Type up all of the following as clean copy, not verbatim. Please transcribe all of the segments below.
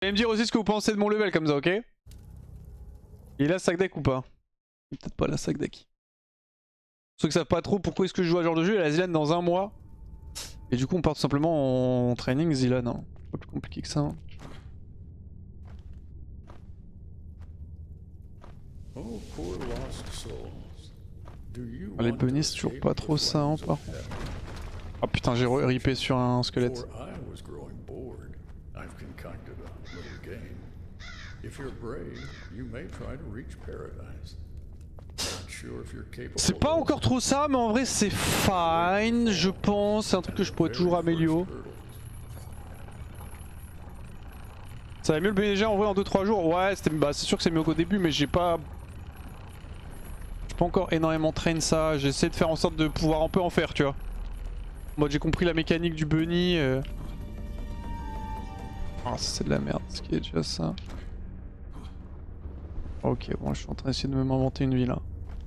allez me dire aussi ce que vous pensez de mon level comme ça, ok? Il est là sac deck ou pas? Peut-être pas la sac deck. Pour ceux qui savent pas trop pourquoi est-ce que je joue à ce genre de jeu, il y a la Zilan dans un mois. Et du coup on part tout simplement en training Zilan. Hein. Pas plus compliqué que ça. Hein. Les bunnies c'est toujours pas trop ça hein, par contre. Oh putain j'ai ripé sur un squelette. C'est pas encore trop ça mais en vrai c'est fine je pense, c'est un truc que je pourrais toujours améliorer. Ça va mieux le BNG en vrai en 2-3 jours. Ouais c'est sûr que c'est mieux qu'au début mais j'ai pas encore énormément train ça. J'essaie de faire en sorte de pouvoir un peu en faire tu vois. En mode j'ai compris la mécanique du bunny. Ah c'est de la merde ce qui est déjà ça. Ok bon je suis en train d'essayer de m'inventer une vie là.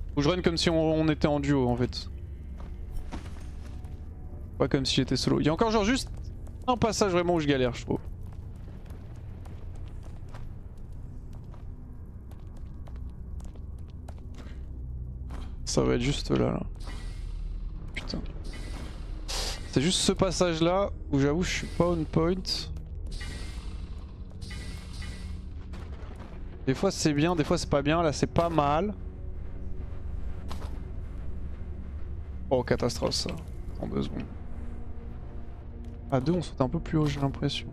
Faut que je run comme si on était en duo en fait. Pas comme si j'étais solo. Il y a encore genre juste un passage vraiment où je galère je trouve. Ça va être juste là. Putain. C'est juste ce passage là où j'avoue je suis pas on point. Des fois c'est bien, des fois c'est pas bien, là c'est pas mal. Oh catastrophe ça, en 2 secondes. À 2 on saute un peu plus haut j'ai l'impression.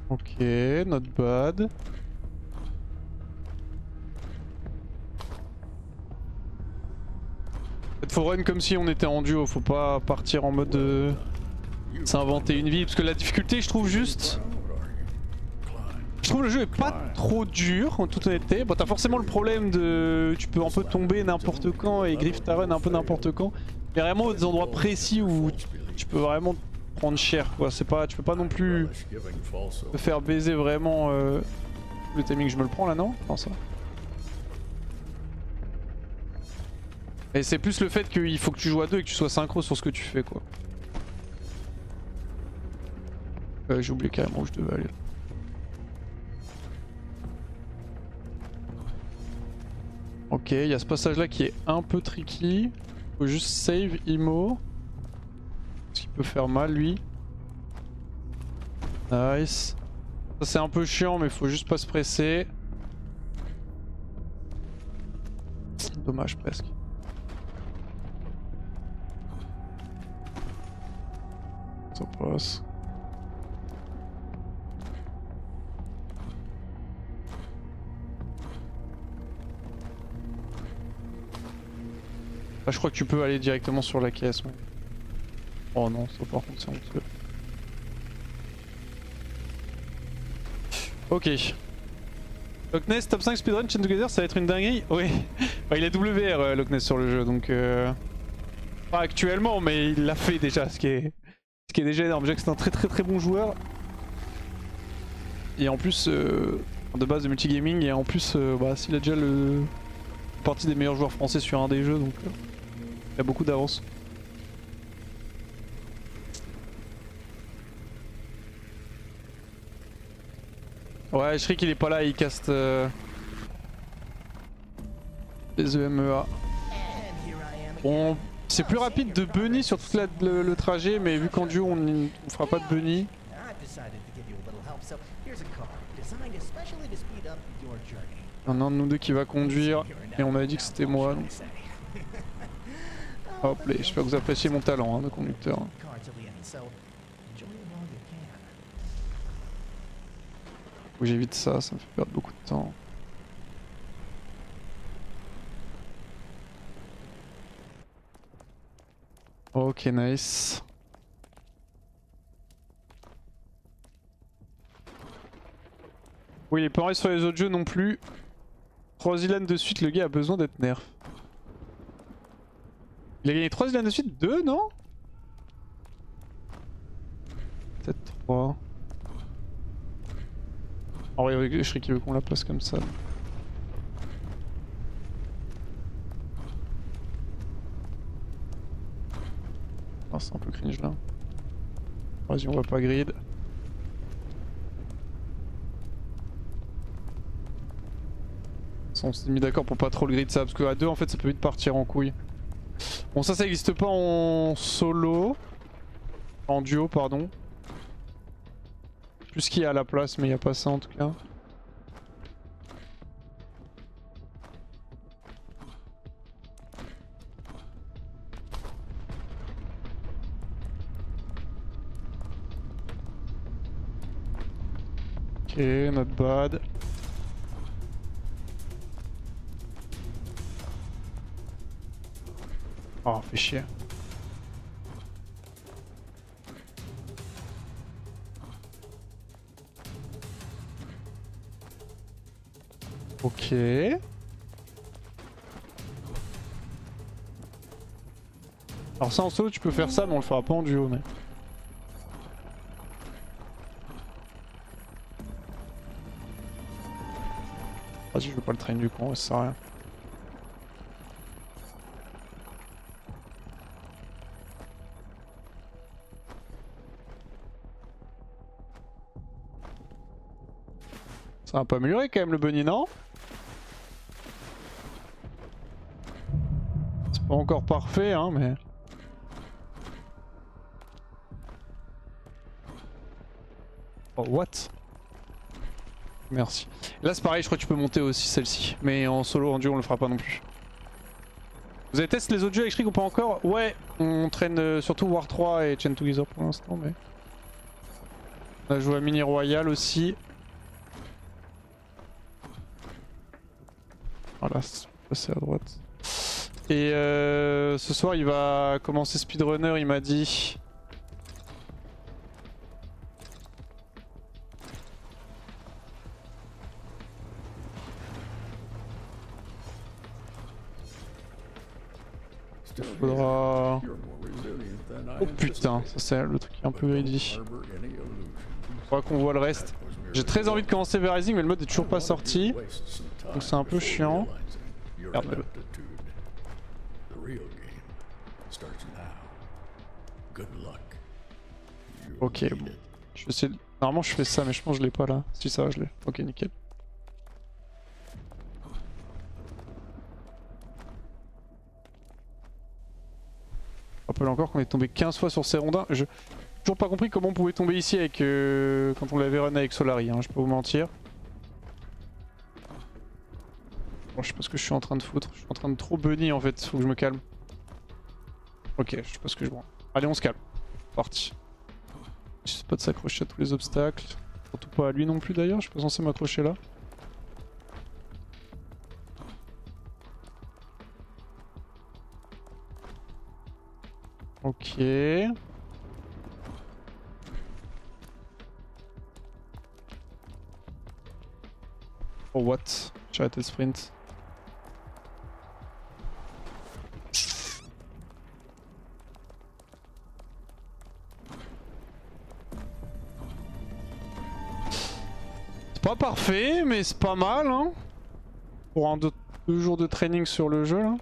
Ok, not bad. Faut run comme si on était en duo, faut pas partir en mode s'inventer une vie parce que la difficulté je trouve juste... Je trouve le jeu est pas trop dur en toute honnêteté. Bon t'as forcément le problème de... Tu peux un peu tomber n'importe quand et griff ta run un peu n'importe quand. Mais vraiment des endroits précis où tu peux vraiment prendre cher quoi. C'est pas... Tu peux pas non plus te faire baiser vraiment le timing. Je me le prends là non? Non ça. Et c'est plus le fait qu'il faut que tu joues à 2 et que tu sois synchro sur ce que tu fais quoi. J'ai oublié carrément où je devais aller. Ok, il y a ce passage là qui est un peu tricky. Faut juste save Imo. Parce qu'il peut faire mal lui. Nice. Ça c'est un peu chiant mais faut juste pas se presser. Dommage presque. Ça passe. Ah, je crois que tu peux aller directement sur la caisse. Mais... Oh non, ça par contre c'est honteux. Ok. Loch Ness top 5 speedrun Chain Together ça va être une dinguerie. Oui. Bah, il est WR Loch Ness sur le jeu donc pas actuellement mais il l'a fait déjà ce qui est déjà énorme. Déjà que c'est un très bon joueur. Et en plus de base de multigaming et en plus bah, s'il a déjà le partie des meilleurs joueurs français sur un des jeux donc il a beaucoup d'avance. Ouais, Shriek il est pas là, il caste les EMEA. Bon, c'est plus rapide de bunny sur tout le trajet, mais vu qu'en duo on fera pas de bunny. Il y en a un de nous deux qui va conduire et on avait dit que c'était moi. Donc... Hop là, j'espère que vous appréciez mon talent hein, de conducteur. Faut que j'évite ça, ça me fait perdre beaucoup de temps. Ok, nice. Oui, il est pas pareil sur les autres jeux non plus. 3 Ilan de suite, le gars a besoin d'être nerf. Il a gagné 3 Ilan de suite? 2 non? Peut-être 3. En vrai, je serais qu'il veut qu'on la place comme ça. c'est un peu cringe là. Vas-y, on va pas grid. On s'est mis d'accord pour pas trop le grid ça, parce qu'à deux en fait ça peut vite partir en couille. Bon ça existe pas en solo. En duo pardon. Plus qu'il y a à la place mais il y a pas ça en tout cas. Ok, not bad. Oh, fait chier. Ok. Alors ça en solo tu peux faire ça mais on le fera pas en duo mais... Vas-y je veux pas le train du con, ça sert à rien. Ça va pas améliorer quand même le bunny, non? C'est pas encore parfait hein mais... Oh what? Merci. Là c'est pareil, je crois que tu peux monter aussi celle-ci. Mais en solo, en duo on le fera pas non plus. Vous avez testé les autres jeux avec Shriek ou pas encore? Ouais, on traîne surtout War 3 et Chain Together pour l'instant mais... On a joué à Mini Royal aussi. Voilà, c'est à droite. Et ce soir il va commencer Speedrunner, il m'a dit. Faudra... Oh putain, ça c'est le truc un peu greedy. Faudra qu'on voit le reste. J'ai très envie de commencer V-Rising mais le mode est toujours pas sorti. Donc c'est un peu chiant. Merde. Ok, bon. Je vais essayer de... Normalement je fais ça mais je pense que je l'ai pas là. Si ça va, je l'ai. Ok, nickel. Je rappelle encore qu'on est tombé 15 fois sur ces rondins. J'ai toujours pas compris comment on pouvait tomber ici avec quand on l'avait run avec Solari, hein, je peux vous mentir. Bon, je sais pas ce que je suis en train de foutre. Je suis en train de trop bunny en fait, faut que je me calme. Ok, je sais pas ce que je vois. Allez, on se calme. Parti. J'essaie pas de s'accrocher à tous les obstacles. Surtout pas à lui non plus d'ailleurs, je suis pas censé m'accrocher là. Ok. Oh what? J'ai arrêté le sprint. C'est pas parfait, mais c'est pas mal hein. Pour un 2 jours de training sur le jeu là.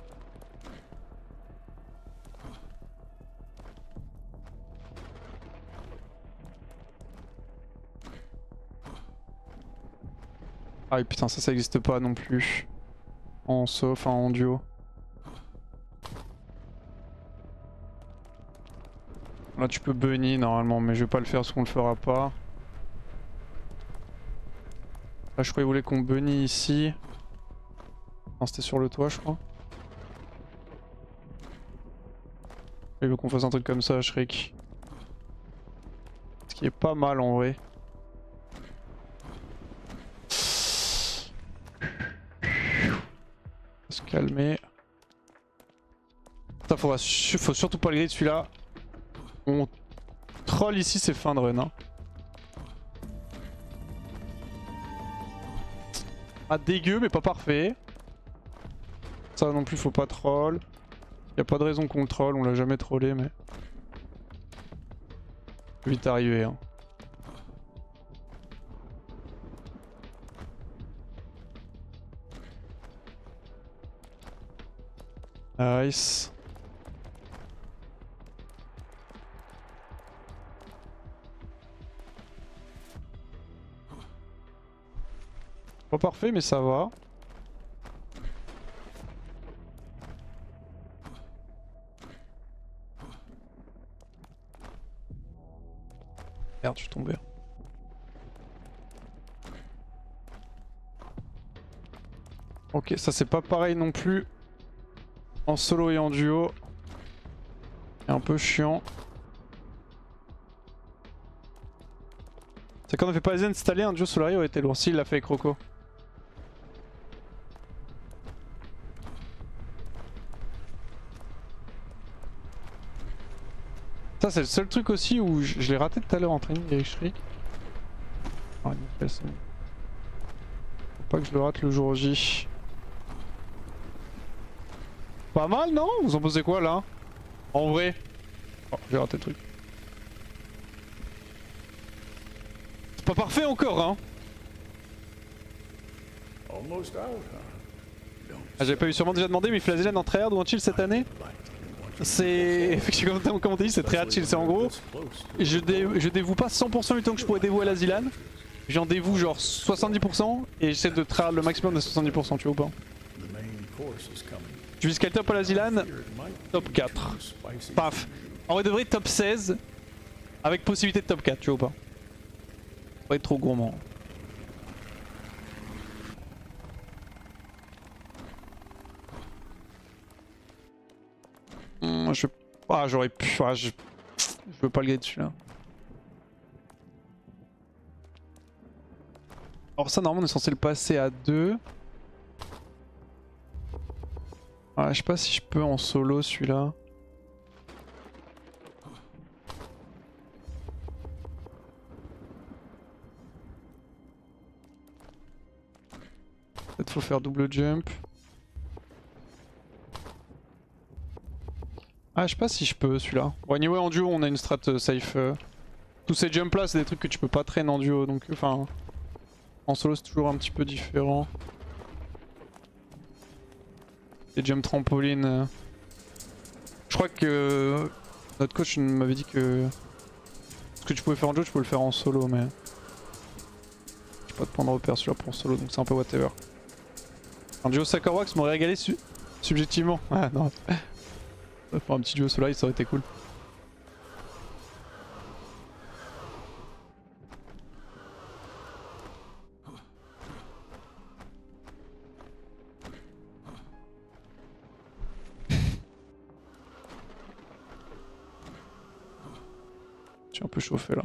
Ah et putain ça existe pas non plus. En solo, enfin en duo. Là tu peux bunny normalement mais je vais pas le faire parce qu'on le fera pas. Là je crois qu'il voulait qu'on bunny ici. Non c'était sur le toit je crois. Il veut qu'on fasse un truc comme ça Shriek. Ce qui est pas mal en vrai. Se calmer. Ça faut surtout pas le grid celui-là. On troll ici, c'est fin de run. Hein. Ah dégueu mais pas parfait. Ça non plus faut pas troll. Y a pas de raison qu'on le troll, on l'a jamais trollé mais... Faut vite arriver hein. Nice. Pas parfait mais ça va. Merde, je suis tombé. Ok, ça c'est pas pareil non plus en solo et en duo. C'est un peu chiant. C'est quand on fait pas les installer un duo Solari aurait été lourd. Si, il l'a fait avec Rocco. Ça c'est le seul truc aussi où je l'ai raté tout à l'heure en training avec Shriek. Ah nickel, c'est bon. Faut pas que je le rate le jour J. Pas mal non? Vous en pensez quoi là? En vrai? Oh, j'ai raté le truc. C'est pas parfait encore hein? Ah, j'avais pas eu sûrement déjà demandé mais Flazellan en tryhard ou en chill cette année? C'est... Effectivement comme on t'a dit c'est très chill, c'est en gros je dévoue pas 100% du temps que je pourrais dévouer à la Zilan. J'en dévoue genre 70% et j'essaie de tryhard le maximum de 70% tu vois ou pas. Tu vises quel top à la Zilan? Top 4. Paf. En vrai de vrai top 16 avec possibilité de top 4 tu vois ou pas. Faut pas être trop gourmand. J'aurais pu... je veux pas le gagner dessus là. Alors ça normalement on est censé le passer à 2. Je sais pas si je peux en solo celui-là. Peut-être faut faire double jump. Je sais pas si je peux celui-là. Bon, anyway en duo on a une strat safe. Tous ces jumps là c'est des trucs que tu peux pas traîner en duo donc enfin... En solo c'est toujours un petit peu différent. Les jump trampoline. Je crois que notre coach m'avait dit que ce que tu pouvais faire en duo tu peux le faire en solo mais... J'ai pas de point de repère celui-là pour en solo donc c'est un peu whatever. Un duo Sakorwax m'aurait régalé subjectivement. Ah non. Faire un petit duo solo ça aurait été cool. Je suis un peu chauffé là.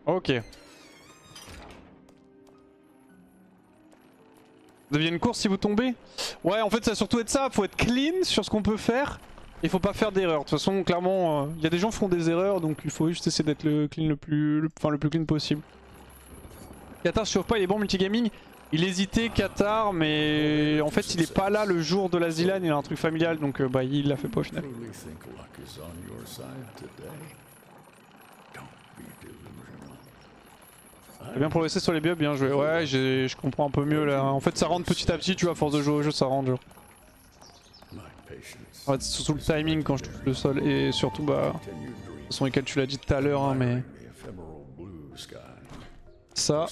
Ok. Vous deviez une course si vous tombez? Ouais en fait ça va surtout être ça, faut être clean sur ce qu'on peut faire. Il faut pas faire d'erreur. De toute façon clairement il y a des gens qui font des erreurs donc il faut juste essayer d'être le clean le plus clean possible. Qatar se chauffe pas, il est bon multigaming. Il hésitait Qatar mais en fait il est pas là le jour de la Zilan, il a un truc familial donc bah il l'a fait pas au final. C'est bien progressé sur les bugs, bien joué. Ouais je comprends un peu mieux là. En fait ça rentre petit à petit tu vois, à force de jouer au jeu ça rentre genre. En fait, c'est surtout le timing quand je touche le sol et surtout bah... De toute façon lesquels tu l'as dit tout à l'heure hein, mais... Ça...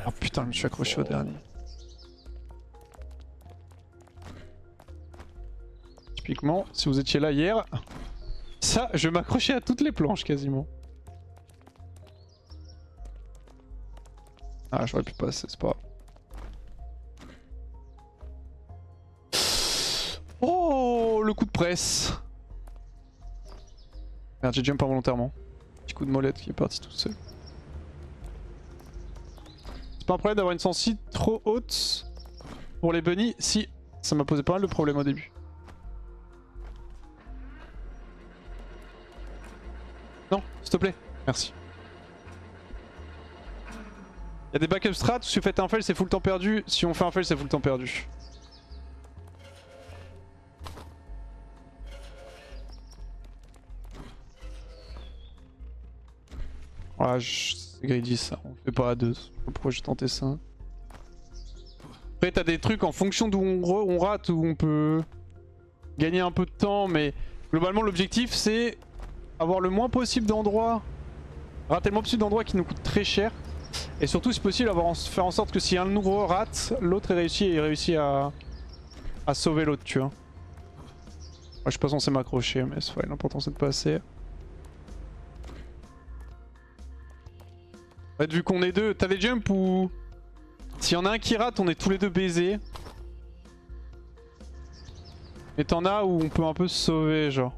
Oh putain je me suis accroché au dernier. Typiquement si vous étiez là hier... Ça je m'accrochais à toutes les planches quasiment. Ah j'aurais pu passer, c'est pas grave. Oh le coup de presse. Merde j'ai jump involontairement. Petit coup de molette qui est parti tout seul. C'est pas un problème d'avoir une sensi trop haute pour les bunnies. Si, ça m'a posé pas mal de problèmes au début. Non, s'il te plaît, merci. Y'a des backup strats, si vous faites un fail c'est full temps perdu, si on fait un fail c'est full temps perdu. C'est greedy ça, on fait pas à deux, pourquoi j'ai tenté ça. Après Après t'as des trucs en fonction d'où on rate, où on peut gagner un peu de temps, mais globalement l'objectif c'est avoir le moins possible d'endroits, rater le moins possible d'endroits qui nous coûtent très cher. Et surtout si possible faire en sorte que si un de nous rate, l'autre ait réussi à sauver l'autre, tu vois. Moi je suis pas censé m'accrocher mais c'est fine, l'important c'est de passer. En fait vu qu'on est deux, t'as des jumps où s'il y en a un qui rate on est tous les deux baisés. Mais t'en as où on peut un peu se sauver genre.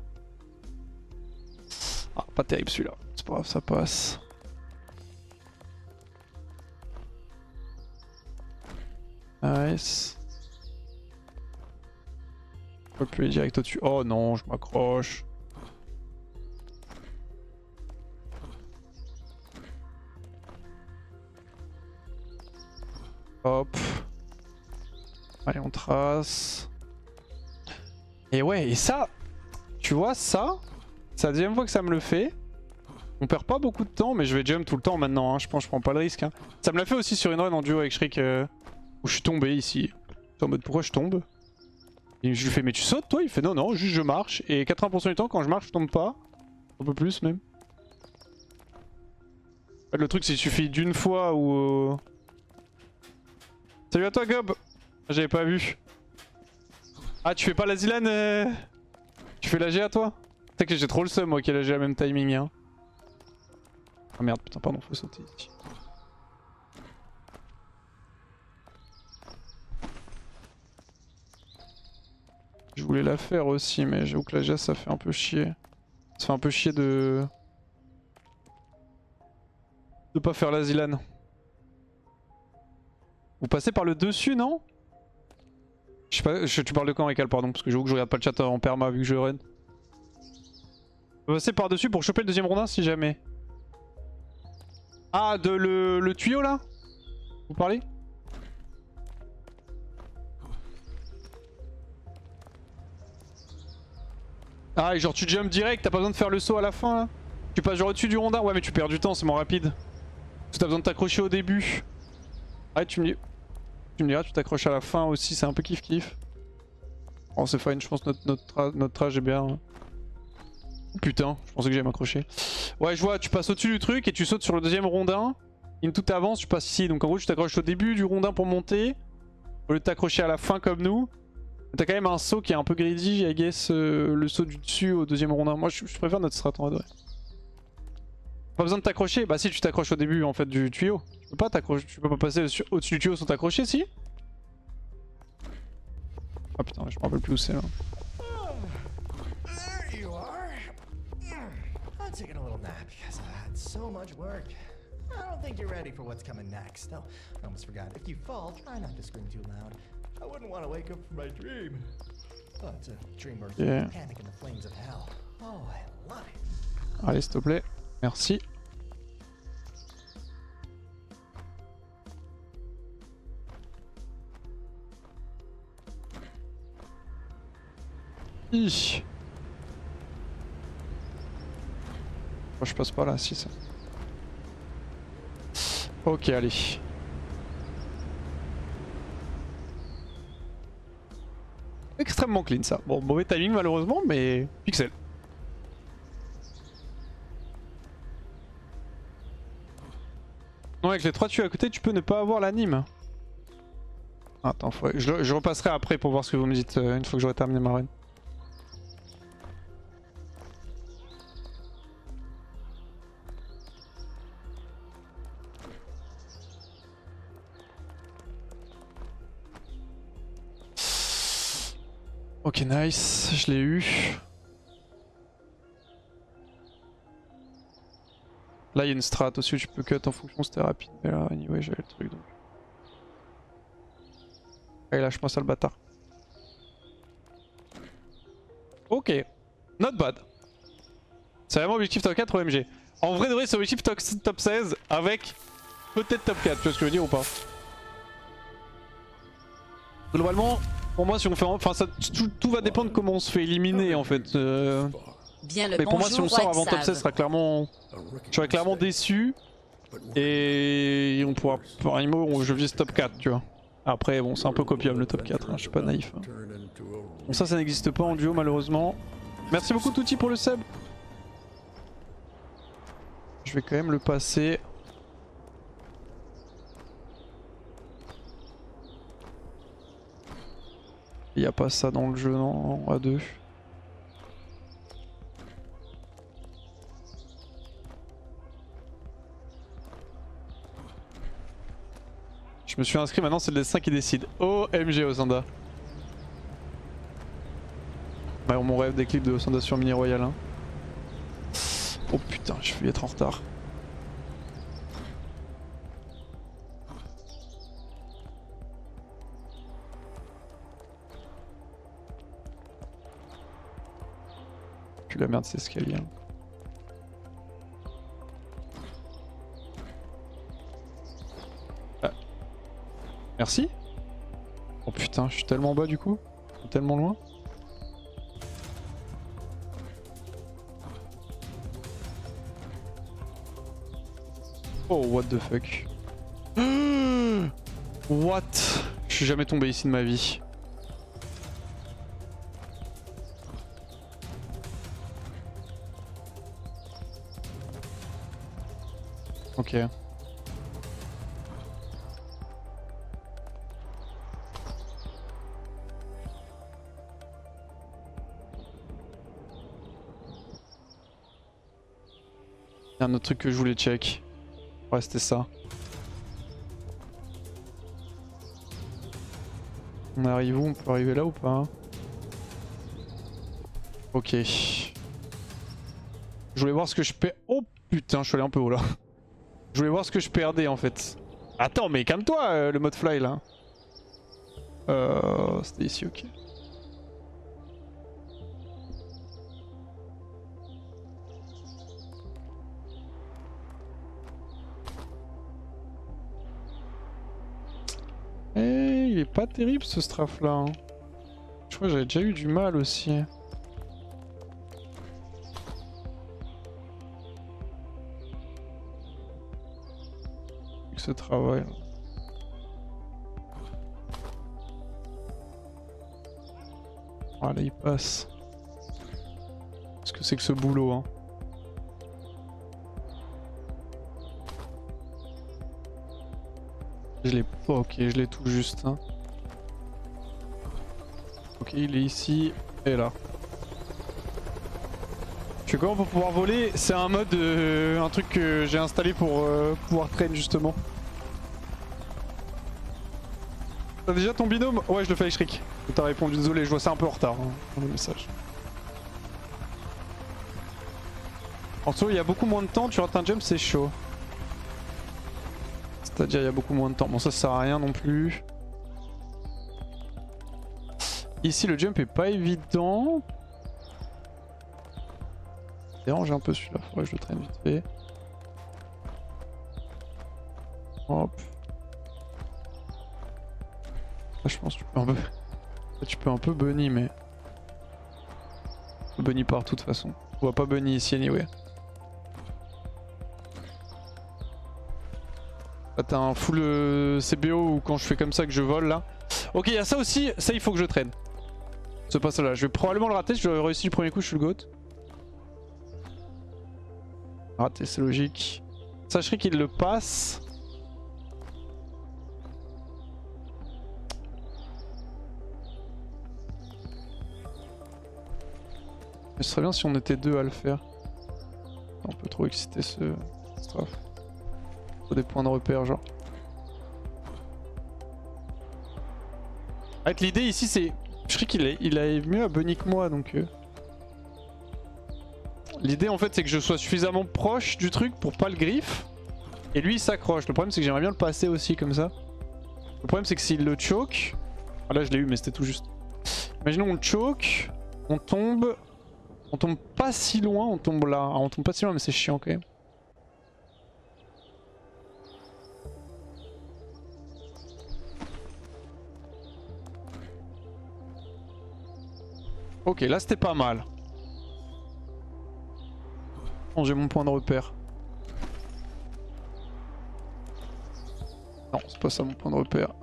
Ah pas terrible celui-là, c'est pas grave ça passe. Nice. Je peux plus aller direct au-dessus. Oh non, je m'accroche. Hop. Allez, on trace. Et ouais, et ça, tu vois, ça, c'est la deuxième fois que ça me le fait. On perd pas beaucoup de temps, mais je vais jump tout le temps maintenant, hein. Je pense que je prends pas le risque. Hein. Ça me l'a fait aussi sur une run en duo avec Shriek, où je suis tombé ici. En mode pourquoi je tombe? Et je lui fais mais tu sautes toi? Il fait non non, juste je marche. Et 80% du temps quand je marche je tombe pas. Un peu plus même. En fait, le truc c'est qu'il suffit d'une fois où... Salut à toi Gob. J'avais pas vu. Ah tu fais pas la Zilan Tu fais la G à toi? C'est que j'ai trop le seum moi qui a la G à même timing hein. Ah merde putain pardon faut sauter ici. Je voulais la faire aussi mais j'avoue que la G ça fait un peu chier. Ça fait un peu chier de pas faire la Zilan. Vous passez par le dessus non? Je sais pas, tu parles de quand Ekal pardon parce que j'avoue que je regarde pas le chat en perma vu que je run. Vous passez par dessus pour choper le deuxième rondin si jamais. Ah de le tuyau là? Vous parlez? Ah et genre tu jump direct, t'as pas besoin de faire le saut à la fin là? Tu passes genre au-dessus du rondin? Ouais mais tu perds du temps, c'est moins rapide. Parce que t'as besoin de t'accrocher au début. Ah tu me diras tu t'accroches à la fin aussi, c'est un peu kiff kiff. Oh c'est fine, je pense que notre trage est bien. Putain, je pensais que j'allais m'accrocher. Ouais je vois, tu passes au-dessus du truc et tu sautes sur le deuxième rondin. Into t'avances, tu passes ici. Donc en gros tu t'accroches au début du rondin pour monter. Au lieu de t'accrocher à la fin comme nous. T'as quand même un saut qui est un peu greedy, I guess, le saut du dessus au deuxième rondin. Moi je préfère notre strat en vrai. Pas besoin de t'accrocher. Bah si tu t'accroches au début en fait du tuyau. Tu peux pas t'accrocher, tu peux pas passer au-dessus du tuyau sans t'accrocher si? Ah putain je me rappelle plus où c'est là. Taking a little nap because I had so much work. I don't think you're ready for what's coming next. Oh, I almost forgot. If you fall, try not to scream too loud. I wouldn't want to wake up from my dream. Oh, it's a dream where you panic in the flames of hell. Oh, I love it. Allez s'il te plaît, merci. Hi. Oh, je passe pas là, si ça. Ok, allez. Extrêmement clean ça. Bon, mauvais timing malheureusement, mais pixel. Non, avec les 3 tuyaux à côté, tu peux ne pas avoir l'anime. Attends, je repasserai après pour voir ce que vous me dites une fois que j'aurai terminé ma run. Ok nice, je l'ai eu. Là il y a une strat aussi où tu peux cut en fonction si t'es rapide. Mais là anyway j'avais le truc donc. Allez lâche-moi ça le bâtard. Ok, not bad. C'est vraiment objectif top 4 OMG. En vrai de vrai c'est objectif top 16 avec peut-être top 4, tu vois ce que je veux dire ou pas? Globalement, pour moi si on fait... Enfin ça, tout va dépendre de comment on se fait éliminer en fait. Bien le mais pour moi si on sort avant top 16 Save. sera clairement... Je serais clairement déçu. Et on pourra... Par IMO je vise top 4 tu vois. Après bon c'est un peu copiable le top 4, hein, je suis pas naïf. Hein. Bon ça n'existe pas en duo malheureusement. Merci beaucoup Touti pour le sub. Je vais quand même le passer. Il n'y a pas ça dans le jeu non, à 2. Je me suis inscrit, maintenant c'est le destin qui décide. OMG Osanda. Bah, mon rêve des clips de Osanda sur Mini Royal. Hein. Oh putain, je vais être en retard. Puis la merde, c'est escalier. Hein. Ah. Merci. Oh putain, je suis tellement bas du coup. Je suis tellement loin. Oh what the fuck. What? Je suis jamais tombé ici de ma vie. Ok. Il y a un autre truc que je voulais check. Ouais, c'était ça. On arrive où? On peut arriver là ou pas? Ok. Je voulais voir ce que je perds. Oh putain, je suis allé un peu haut là. Je voulais voir ce que je perdais en fait. Attends, mais calme-toi le mode fly là. C'était ici, ok. Eh, il est pas terrible ce strafe là. Hein. Je crois que j'avais déjà eu du mal aussi. Avec ce travail. Ah là il passe. Qu'est-ce que c'est que ce boulot hein? Je l'ai pas, ok, je l'ai tout juste. Hein. Ok, il est ici et là. Je fais comment pour pouvoir voler? C'est un mode, un truc que j'ai installé pour pouvoir traîner justement. T'as déjà ton binôme? Ouais, je le fais avec Shriek. T'as répondu, désolé, je vois ça un peu en retard hein, dans le message. En solo, il y a beaucoup moins de temps, tu rates un jump, c'est chaud. C'est-à-dire, il y a beaucoup moins de temps. Bon, ça sert à rien non plus. Ici, le jump est pas évident. Dérange un peu celui-là, faudrait que je le traîne vite fait. Hop. Là, je pense que tu peux un peu. Là, tu peux un peu bunny, mais. Bunny partout de toute façon. On voit pas bunny ici anyway. Là, t'as un full CBO ou quand je fais comme ça que je vole là. Ok, il y a ça aussi, ça il faut que je traîne. Ce passe là, je vais probablement le rater si je réussis du premier coup, je suis le GOAT. Raté, c'est logique. Sacherai qu'il le passe. Mais ce serait bien si on était deux à le faire. Un peu trop excité ce strafe. Faut des points de repère genre. Avec l'idée ici c'est... Je crois qu'il est mieux à bunny que moi donc... L'idée en fait c'est que je sois suffisamment proche du truc pour pas le griffe. Et lui il s'accroche. Le problème c'est que j'aimerais bien le passer aussi comme ça. Le problème c'est que s'il le choke... Ah là je l'ai eu mais c'était tout juste. Imaginons on le choke, on tombe pas si loin, on tombe là. Ah, on tombe pas si loin mais c'est chiant quand même. Ok, là c'était pas mal. Bon, j'ai mon point de repère. Non, c'est pas ça mon point de repère.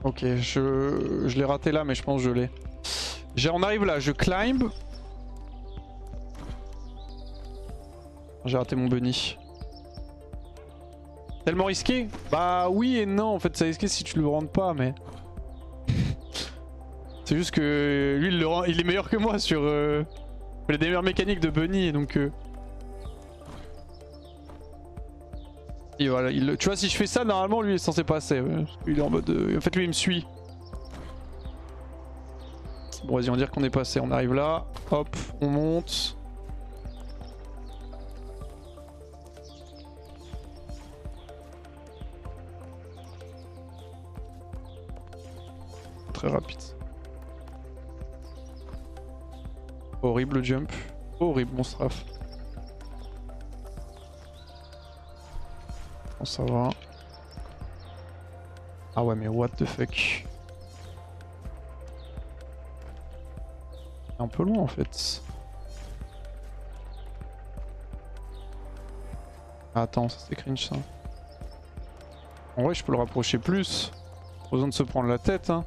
Ok, je l'ai raté là, mais je pense que je l'ai. On arrive là, je climb. J'ai raté mon bunny. Tellement risqué? Bah oui et non, en fait c'est risqué si tu le rentres pas, mais... C'est juste que lui il est meilleur que moi sur... Il a des meilleures mécaniques de bunny, donc... Et voilà, tu vois si je fais ça, normalement lui il est censé passer. Il est en mode... En fait lui il me suit. Bon vas-y on va dire qu'on est passé, on arrive là, hop, on monte. Très rapide. Horrible jump, horrible mon strafe. Bon ça va. Ah ouais mais what the fuck. Un peu loin en fait. Ah, attends, ça c'est cringe ça. En vrai je peux le rapprocher plus. Pas besoin de se prendre la tête hein.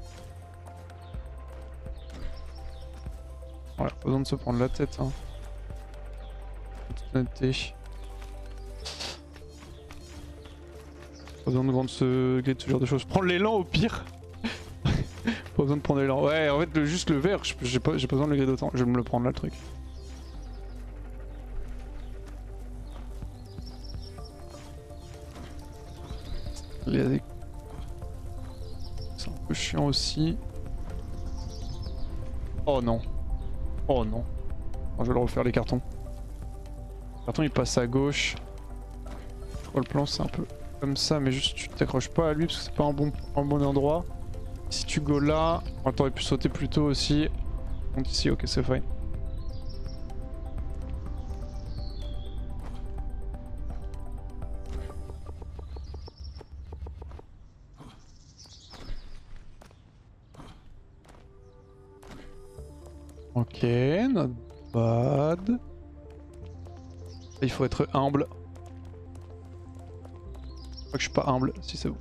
Voilà, pas besoin de se prendre la tête hein. En toute honnêteté. Pas besoin de se glisser ce genre de choses. Prendre l'élan au pire. Pas besoin de prendre l'élan. Ouais, en fait, juste le vert, j'ai pas besoin de le griller d'autant. Je vais me le prendre là, le truc. C'est un peu chiant aussi. Oh non. Oh non. Je vais le refaire les cartons. Le carton il passe à gauche. Je crois le plan c'est un peu comme ça, mais juste tu t'accroches pas à lui parce que c'est pas un bon endroit. Si tu go là, t'aurais pu sauter plus tôt aussi. Donc ici, ok, c'est fine. Ok, not bad. Il faut être humble. Je crois que je suis pas humble, si c'est bon.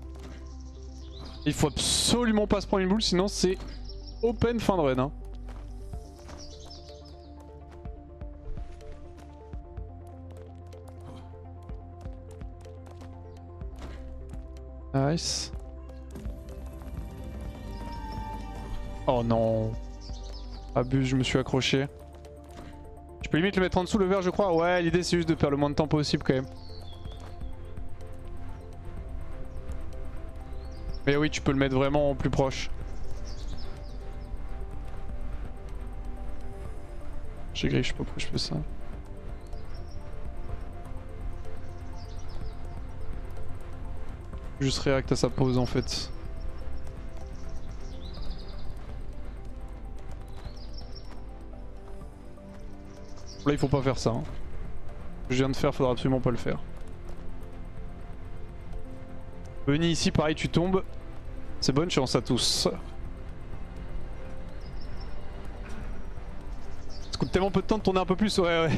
Il faut absolument pas se prendre une boule, sinon c'est open fin de run. Hein. Nice. Oh non. Abuse, je me suis accroché. Je peux limite le mettre en dessous le verre je crois. Ouais, l'idée c'est juste de perdre le moins de temps possible quand même. Mais oui, tu peux le mettre vraiment plus proche. J'ai grillé, je sais pas pourquoi je fais ça. Juste réact à sa pause en fait. Là il faut pas faire ça. Hein. Ce que je viens de faire, faudra absolument pas le faire. Bunny ici, pareil, tu tombes. C'est bonne chance à tous. Ça coûte tellement peu de temps de tourner un peu plus, ouais.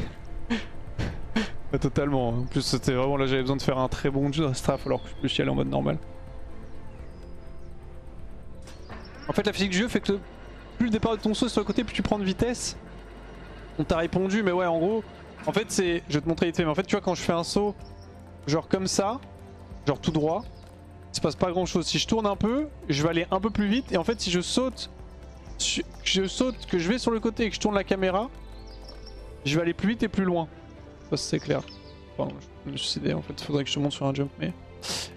Ouais, totalement. En plus, c'était vraiment là, j'avais besoin de faire un très bon strafe alors que je peux chialer en mode normal. En fait, la physique du jeu fait que plus le départ de ton saut est sur le côté, plus tu prends de vitesse. On t'a répondu, mais ouais, en gros, en fait, c'est. Je vais te montrer vite fait, mais en fait, tu vois, quand je fais un saut, genre comme ça, genre tout droit. Il se passe pas grand chose. Si je tourne un peu, je vais aller un peu plus vite. Et en fait, si je saute, que je vais sur le côté et que je tourne la caméra, je vais aller plus vite et plus loin. Je sais pas si c'est clair. Pardon, je me suis suicidé en fait. Faudrait que je te montre sur un jump. Mais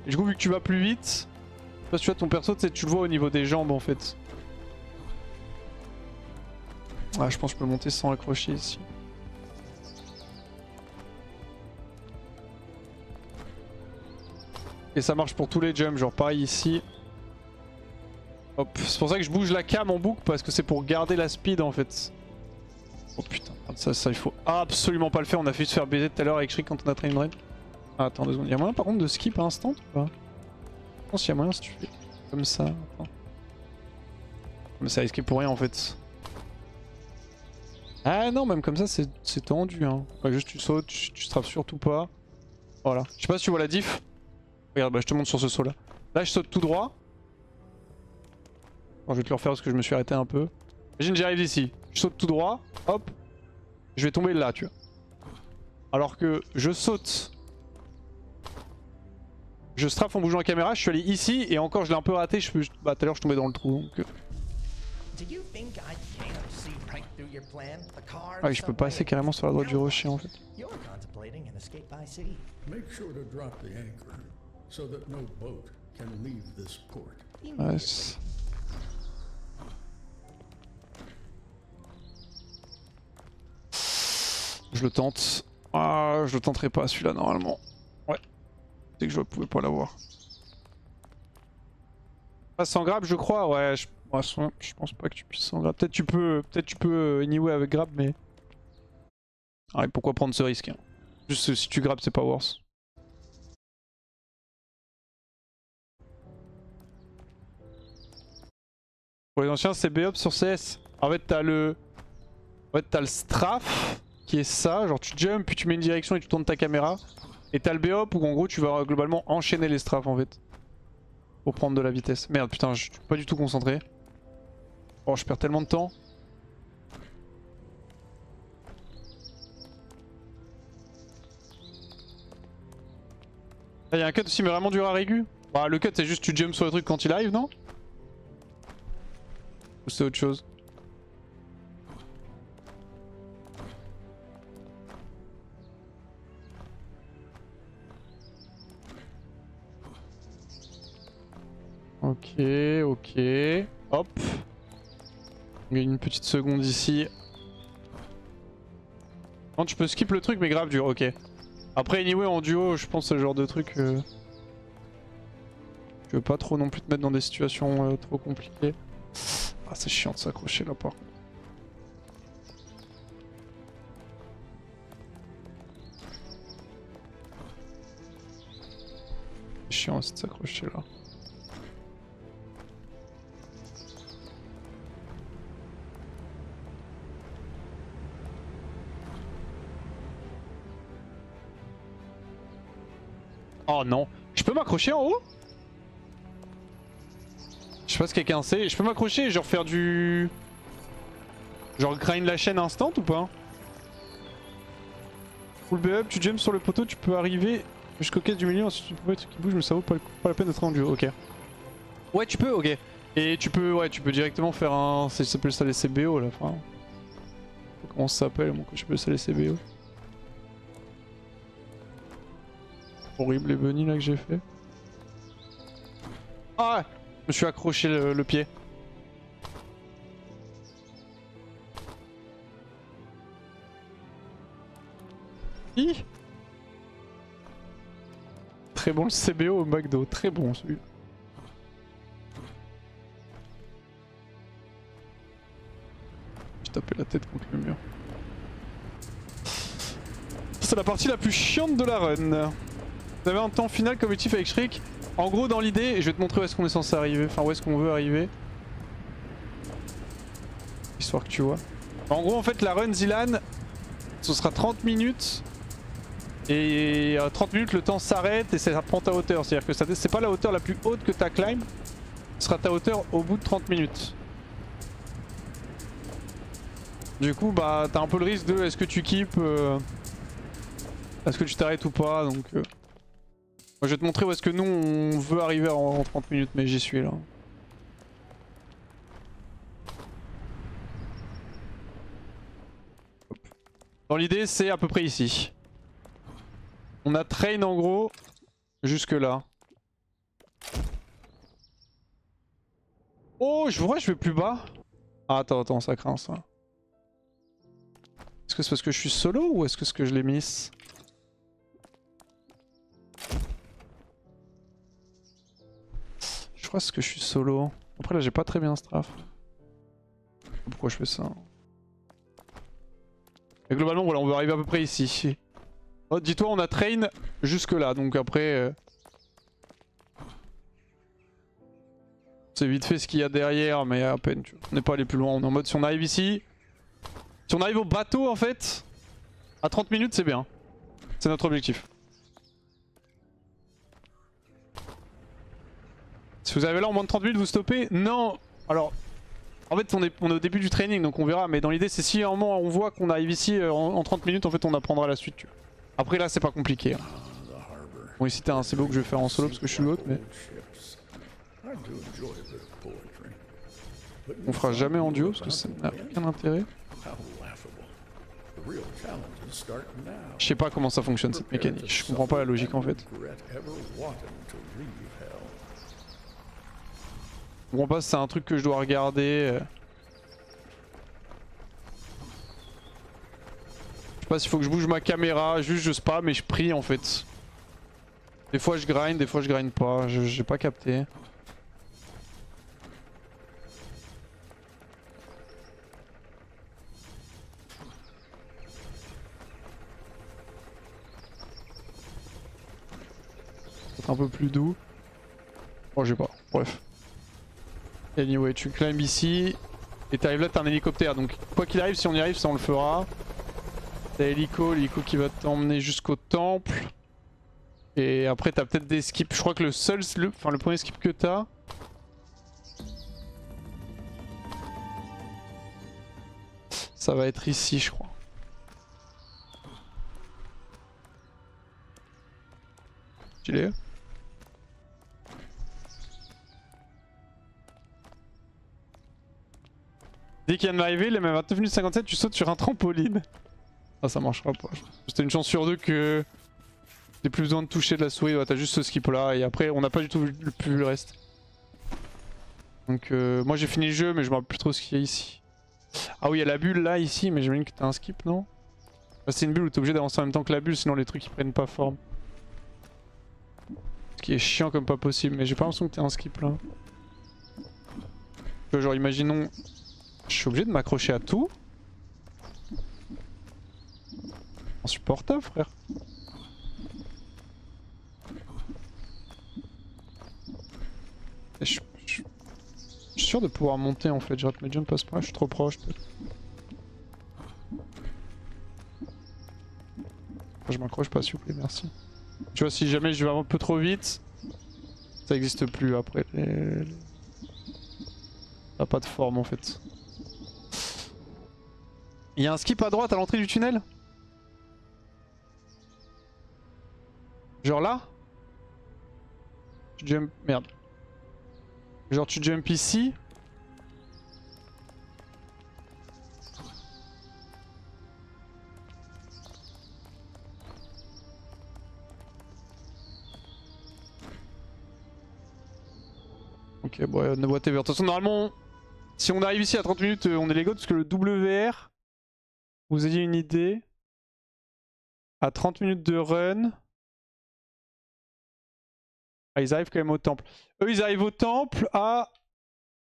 et du coup, vu que tu vas plus vite, je sais pas si tu vois ton perso, tu le vois au niveau des jambes en fait. Ah, je pense que je peux monter sans accrocher ici. Et ça marche pour tous les jumps, genre pareil ici. Hop, c'est pour ça que je bouge la cam en boucle parce que c'est pour garder la speed en fait. Oh putain, ça il faut absolument pas le faire, on a fait se faire baiser tout à l'heure avec Shriek quand on a train raid. Ah, attends 2 secondes, y'a moyen par contre de skip à instant ou pas? Je pense qu'il y a moyen si tu fais comme ça. Attends. Mais ça risqué pour rien en fait. Ah non, même comme ça c'est tendu hein. Enfin, juste tu sautes, tu strafes surtout pas. Voilà, je sais pas si tu vois la diff. Regarde, bah, je te montre sur ce saut là. Là je saute tout droit. Bon, je vais te le refaire parce que je me suis arrêté un peu. Imagine j'arrive ici, je saute tout droit, hop, je vais tomber là tu vois. Alors que je saute, je strafe en bougeant la caméra, je suis allé ici et encore je l'ai un peu raté, bah tout à l'heure je tombais dans le trou donc... Ah, je peux passer carrément sur la droite du rocher en fait. Ouais, je le tente. Ah, je le tenterai pas celui-là normalement. Ouais. C'est que je pouvais pas l'avoir. Ah, sans grab je crois, ouais. Je pense pas que tu puisses sans grab. Peut-être tu peux anyway avec grab mais... Ah, et pourquoi prendre ce risque hein. Juste si tu grabs c'est pas worse. Pour les anciens c'est B-up sur CS. En fait t'as le... t'as le strafe qui est ça, genre tu jump puis tu mets une direction et tu tournes ta caméra. Et t'as le B-up où en gros tu vas globalement enchaîner les strafes en fait. Pour prendre de la vitesse. Merde putain je suis pas du tout concentré. Oh je perds tellement de temps. Ah y'a un cut aussi mais vraiment dur à régu. Bah le cut c'est juste tu jump sur le truc quand il arrive non? Ou c'est autre chose? Ok, ok. Hop. Il y a une petite seconde ici. Non, tu peux skip le truc, mais grave dur, ok. Après, anyway, en duo, je pense que c'est le genre de truc. Je veux pas trop non plus te mettre dans des situations trop compliquées. Ah, c'est chiant de s'accrocher là, par contre. C'est chiant aussi de s'accrocher là. Oh non, je peux m'accrocher en haut? Je sais pas si quelqu'un sait, je peux m'accrocher et genre faire du... Genre grind la chaîne instant ou pas? Full B-up, tu jumps sur le poteau, tu peux arriver jusqu'au caisse du milieu, ensuite tu peux pas être qui bouge mais ça vaut pas la peine d'être en duo, ok. Ouais tu peux, ok. Et tu peux, ouais tu peux directement faire un... Ça s'appelle ça les CBO là, enfin... Comment ça s'appelle mon coach, je peux ça les CBO. Horrible les bunnies là que j'ai fait. Ah! Je me suis accroché le pied. Hi! Très bon le CBO au McDo, très bon celui-là. J'ai tapé la tête contre le mur. C'est la partie la plus chiante de la run. Vous avez un temps final comme objectif avec Shriek. En gros dans l'idée, je vais te montrer où est-ce qu'on est censé arriver, enfin où est-ce qu'on veut arriver. Histoire que tu vois. En gros en fait la run Zilan, ce sera 30 minutes. Et à 30 minutes le temps s'arrête et ça prend ta hauteur. C'est-à-dire que c'est pas la hauteur la plus haute que t'as climb. Ce sera ta hauteur au bout de 30 minutes. Du coup bah t'as un peu le risque de est-ce que tu keep est-ce que tu t'arrêtes ou pas donc moi, je vais te montrer où est-ce que nous on veut arriver en 30 minutes mais j'y suis là. Dans l'idée c'est à peu près ici. On a train en gros jusque là. Oh je vois je vais plus bas. Ah attends ça craint ça. Est-ce que c'est parce que je suis solo ou est-ce que c'est que je l'ai miss? Je crois que c'est que je suis solo. Après là j'ai pas très bien strafe. Pourquoi je fais ça? Et globalement voilà on veut arriver à peu près ici. Oh, dis-toi on a train jusque là donc après... C'est vite fait ce qu'il y a derrière mais à peine tu vois. On n'est pas allé plus loin, on est en mode si on arrive ici... Si on arrive au bateau en fait, à 30 minutes c'est bien. C'est notre objectif. Si vous arrivez là en moins de 30 minutes vous stoppez? Non, Alors, en fait on est au début du training donc on verra, mais dans l'idée c'est si à un moment on voit qu'on arrive ici en 30 minutes, en fait on apprendra la suite. Tu vois. Après là c'est pas compliqué. Hein. Bon ici t'as un CBO que je vais faire en solo parce que je suis l'autre, mais... On fera jamais en duo parce que ça n'a aucun intérêt. Je sais pas comment ça fonctionne cette mécanique, je comprends pas la logique en fait. Je comprends pas si c'est un truc que je dois regarder. Je sais pas s'il faut que je bouge ma caméra, juste je spam mais je prie en fait. Des fois je grind, des fois je grind pas, j'ai pas capté. Un peu plus doux. Oh j'ai pas, bref. Anyway, tu climbes ici et t'arrives là, t'as un hélicoptère donc quoi qu'il arrive, si on y arrive ça on le fera. T'as l'hélico qui va t'emmener jusqu'au temple. Et après t'as peut-être des skips, je crois que le premier skip que t'as... Ça va être ici je crois. Stylé. Dès qu'il y a une arrivée, les mêmes 29 minutes 57, tu sautes sur un trampoline. Ah ça marchera pas. C'était une chance sur deux que t'aies plus besoin de toucher de la souris, ouais, t'as juste ce skip là et après on n'a pas du tout vu le reste. Donc moi j'ai fini le jeu mais je me rappelle plus trop ce qu'il y a ici. Ah oui il y a la bulle là ici mais j'imagine que t'as un skip non? Bah, c'est une bulle où t'es obligé d'avancer en même temps que la bulle sinon les trucs ils prennent pas forme. Ce qui est chiant comme pas possible mais j'ai pas l'impression que t'as un skip là. Genre imaginons... Je suis obligé de m'accrocher à tout. Insupportable frère. Je suis sûr de pouvoir monter en fait, je rate mes jumps passe pas, je suis trop proche peut-être. Je m'accroche pas s'il vous plaît, merci. Tu vois si jamais je vais un peu trop vite, ça existe plus après. Ça n'a pas de forme en fait. Il y a un skip à droite à l'entrée du tunnel? Genre là? Tu jump... Merde. Genre tu jump ici? Ok, bon, whatever. De toute façon, normalement, si on arrive ici à 30 minutes, on est les gods parce que le WR, vous ayez une idée, à 30 minutes de run... Ah, ils arrivent quand même au temple. Eux, ils arrivent au temple à...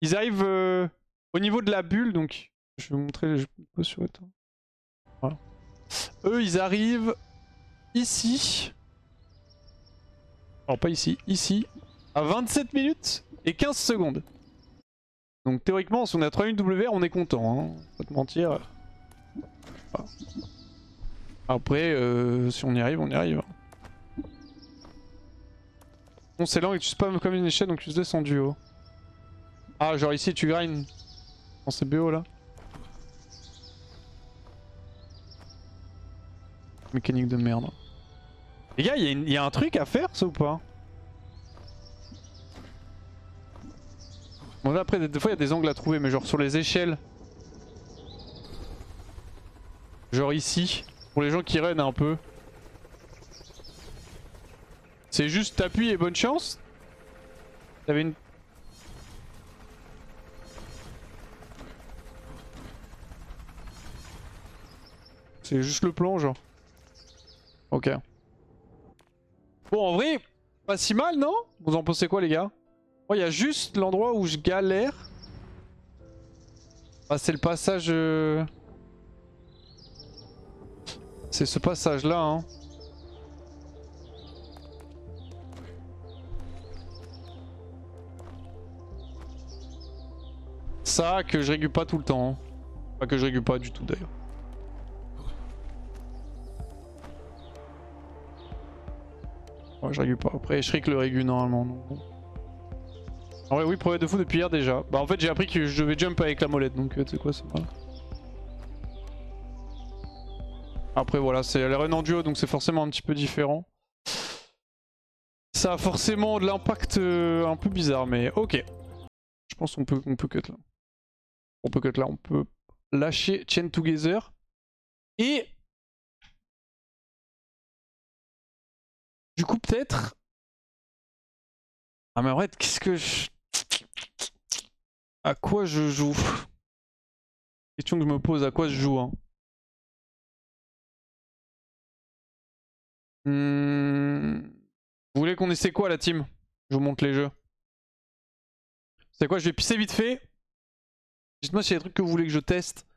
Ils arrivent au niveau de la bulle, donc... Je vais vous montrer, je pose sur le temps. Voilà. Eux, ils arrivent ici. Alors pas ici, ici. À 27 minutes et 15 secondes. Donc théoriquement, si on est à 3 minutes WR, on est content. Hein. Pas te mentir. Voilà. Après, si on y arrive, on y arrive. Bon, c'est lent et tu spams comme une échelle, donc tu se laisses en duo. Ah, genre ici, tu grindes en CBO là. Mécanique de merde. Les gars, il y a un truc à faire, ça ou pas? Bon, là, après, des fois, il y a des angles à trouver, mais genre sur les échelles. Genre ici. Pour les gens qui run un peu. C'est juste t'appuies et bonne chance. T'avais une... C'est juste le plan genre. Ok. Bon en vrai, pas si mal non? Vous en pensez quoi les gars? Moi il y a juste l'endroit où je galère. Ah c'est le passage... C'est ce passage là hein. Ça que je régule pas tout le temps. Hein. Pas que je régule pas du tout d'ailleurs. Ouais, je régule pas. Après je que le régule normalement. Non. Ouais, oui, progrès de fou depuis hier déjà. Bah en fait j'ai appris que je devais jump avec la molette donc tu sais quoi, c'est pas... Après voilà, c'est les runs en duo donc c'est forcément un petit peu différent. Ça a forcément de l'impact un peu bizarre mais ok. Je pense qu'on peut cut là. On peut cut là, on peut lâcher Chain Together. Et... Du coup peut-être... Ah mais en vrai, qu'est-ce que je... À quoi je joue? Question que je me pose, à quoi je joue hein. Vous voulez qu'on essaie quoi la team? Je vous montre les jeux. C'est quoi, je vais pisser vite fait. Dites-moi s'il y a des trucs que vous voulez que je teste.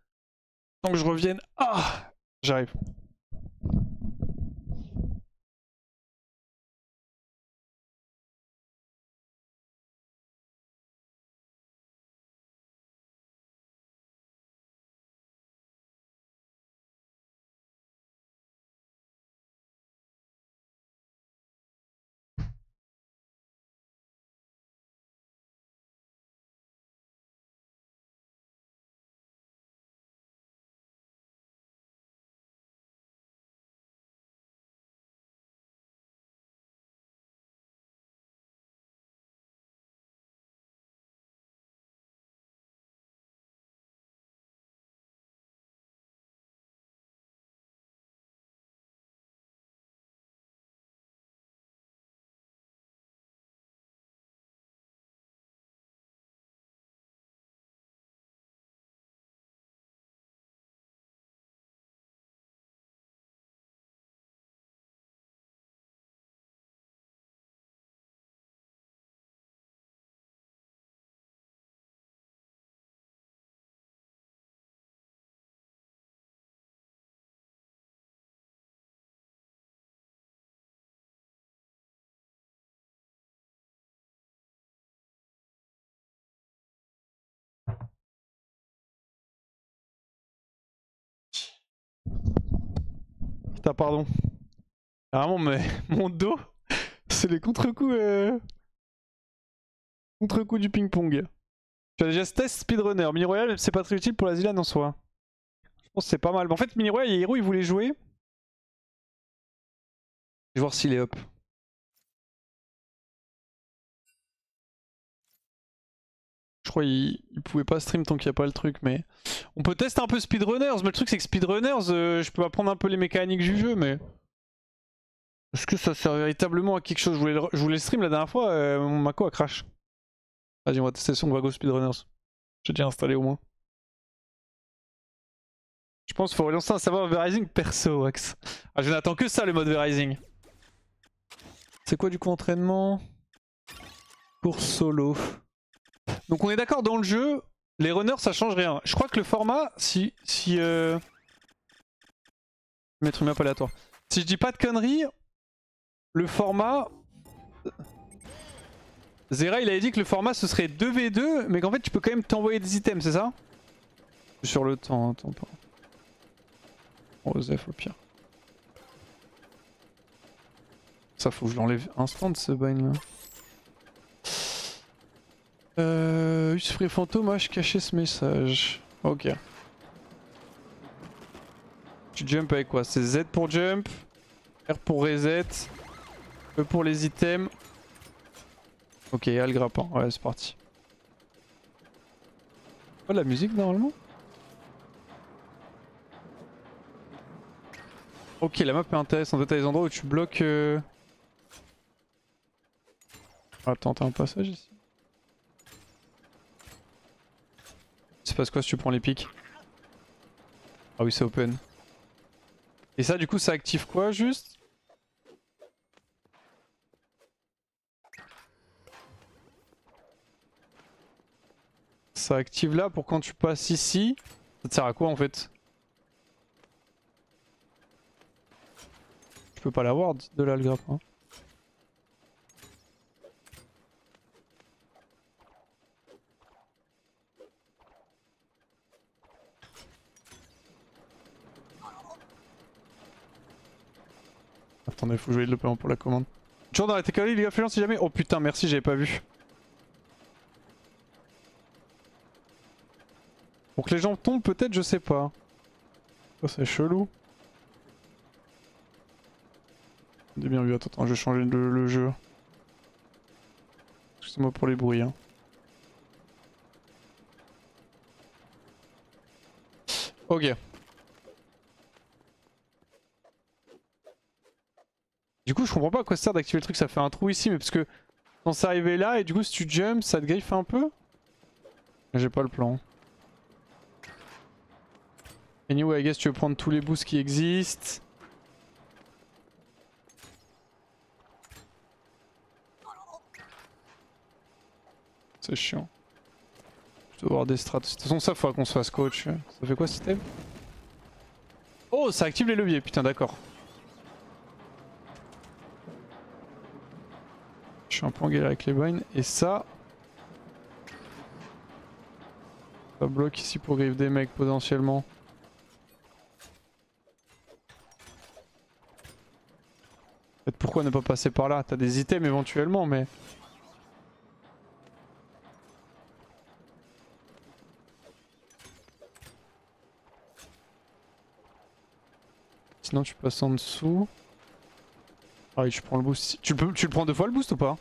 Tant que je revienne. Ah, j'arrive. Putain, pardon. Vraiment, mais mon dos, c'est les contre-coups contre-coups du ping-pong. Tu as déjà test speedrunner. Mini Royal, c'est pas très utile pour la Zilan en soi. Je pense que c'est pas mal. Mais en fait, Mini Royal, il y a Hiro, il voulait jouer. Je vais voir s'il est up. Je crois qu'il pouvait pas stream tant qu'il n'y a pas le truc, mais... On peut tester un peu Speedrunners, mais le truc c'est que Speedrunners, je peux apprendre un peu les mécaniques du jeu, mais... Est-ce que ça sert véritablement à quelque chose? Je voulais le stream la dernière fois, mon Mako a crash. Vas-y, on va tester son Vago Speedrunners. J'ai déjà installé au moins. Je pense qu'il faut relancer un serveur V-Rising perso, Wax. Ah, je n'attends que ça, le mode V-Rising. C'est quoi du coup entraînement? Course solo. Donc on est d'accord, dans le jeu, les runners ça change rien. Je crois que le format, si je vais mettre une map aléatoire. Si je dis pas de conneries, le format... Zera il avait dit que le format ce serait 2v2, mais qu'en fait tu peux quand même t'envoyer des items, c'est ça? Sur le temps, attends pas. Osef au pire. Ça faut que je l'enlève instant ce bind là. Usfree fantôme, je cachais ce message. Ok. Tu jump avec quoi? C'est Z pour jump, R pour reset, E pour les items. Ok, il y a le grappin. Ouais, c'est parti. Pas de la musique normalement? Ok, la map est intéressante. En fait, t'as des endroits où tu bloques. Attends, t'as un passage ici? Il se passe quoi si tu prends les pics? Ah oui, c'est open. Et ça, du coup, ça active quoi juste? Ça active là pour quand tu passes ici. Ça te sert à quoi en fait? Je peux pas l'avoir de là le grappin. Attendez, faut jouer le paiement pour la commande. Toujours dans la technologie, les gars, si jamais. Oh putain, merci, j'avais pas vu. Pour que les gens tombent peut-être, je sais pas. Ça c'est chelou. J'ai bien vu, attends, je vais changer le jeu. Excusez-moi pour les bruits. Hein. Ok. Du coup je comprends pas à quoi ça sert d'activer le truc, ça fait un trou ici, mais parce que quand c'est arrivé là et du coup si tu jumps ça te griffe un peu. J'ai pas le plan. Anyway, I guess tu veux prendre tous les boosts qui existent. C'est chiant. Je dois avoir des strats. De toute façon ça faudra qu'on se fasse coach. Ça fait quoi ce système? Oh ça active les leviers, putain d'accord. Je suis un peu en galère avec les vines et ça... Ça bloque ici pour griffe des mecs potentiellement. En fait, pourquoi ne pas passer par là? T'as des items éventuellement mais... Sinon tu passes en dessous. Ah oui tu prends le boost. Tu le prends 2 fois le boost ou pas?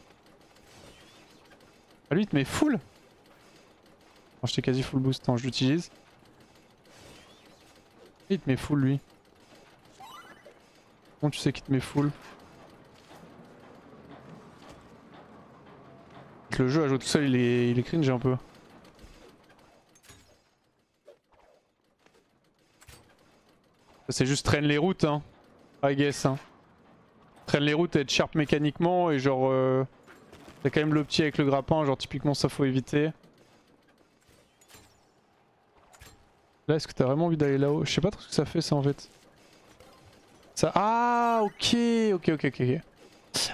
Ah lui il te met full. Oh, j'étais quasi full boost, attends je l'utilise. Il te met full lui. Comment tu sais qu'il te met full? Le jeu à jouer tout seul il est cringe un peu. C'est juste traîne les routes hein. I guess hein. Traîne les routes et être sharp mécaniquement et genre t'as quand même le petit avec le grappin, genre typiquement ça faut éviter. Là est-ce que t'as vraiment envie d'aller là-haut? Je sais pas trop ce que ça fait ça en fait. Ça... Ah ok.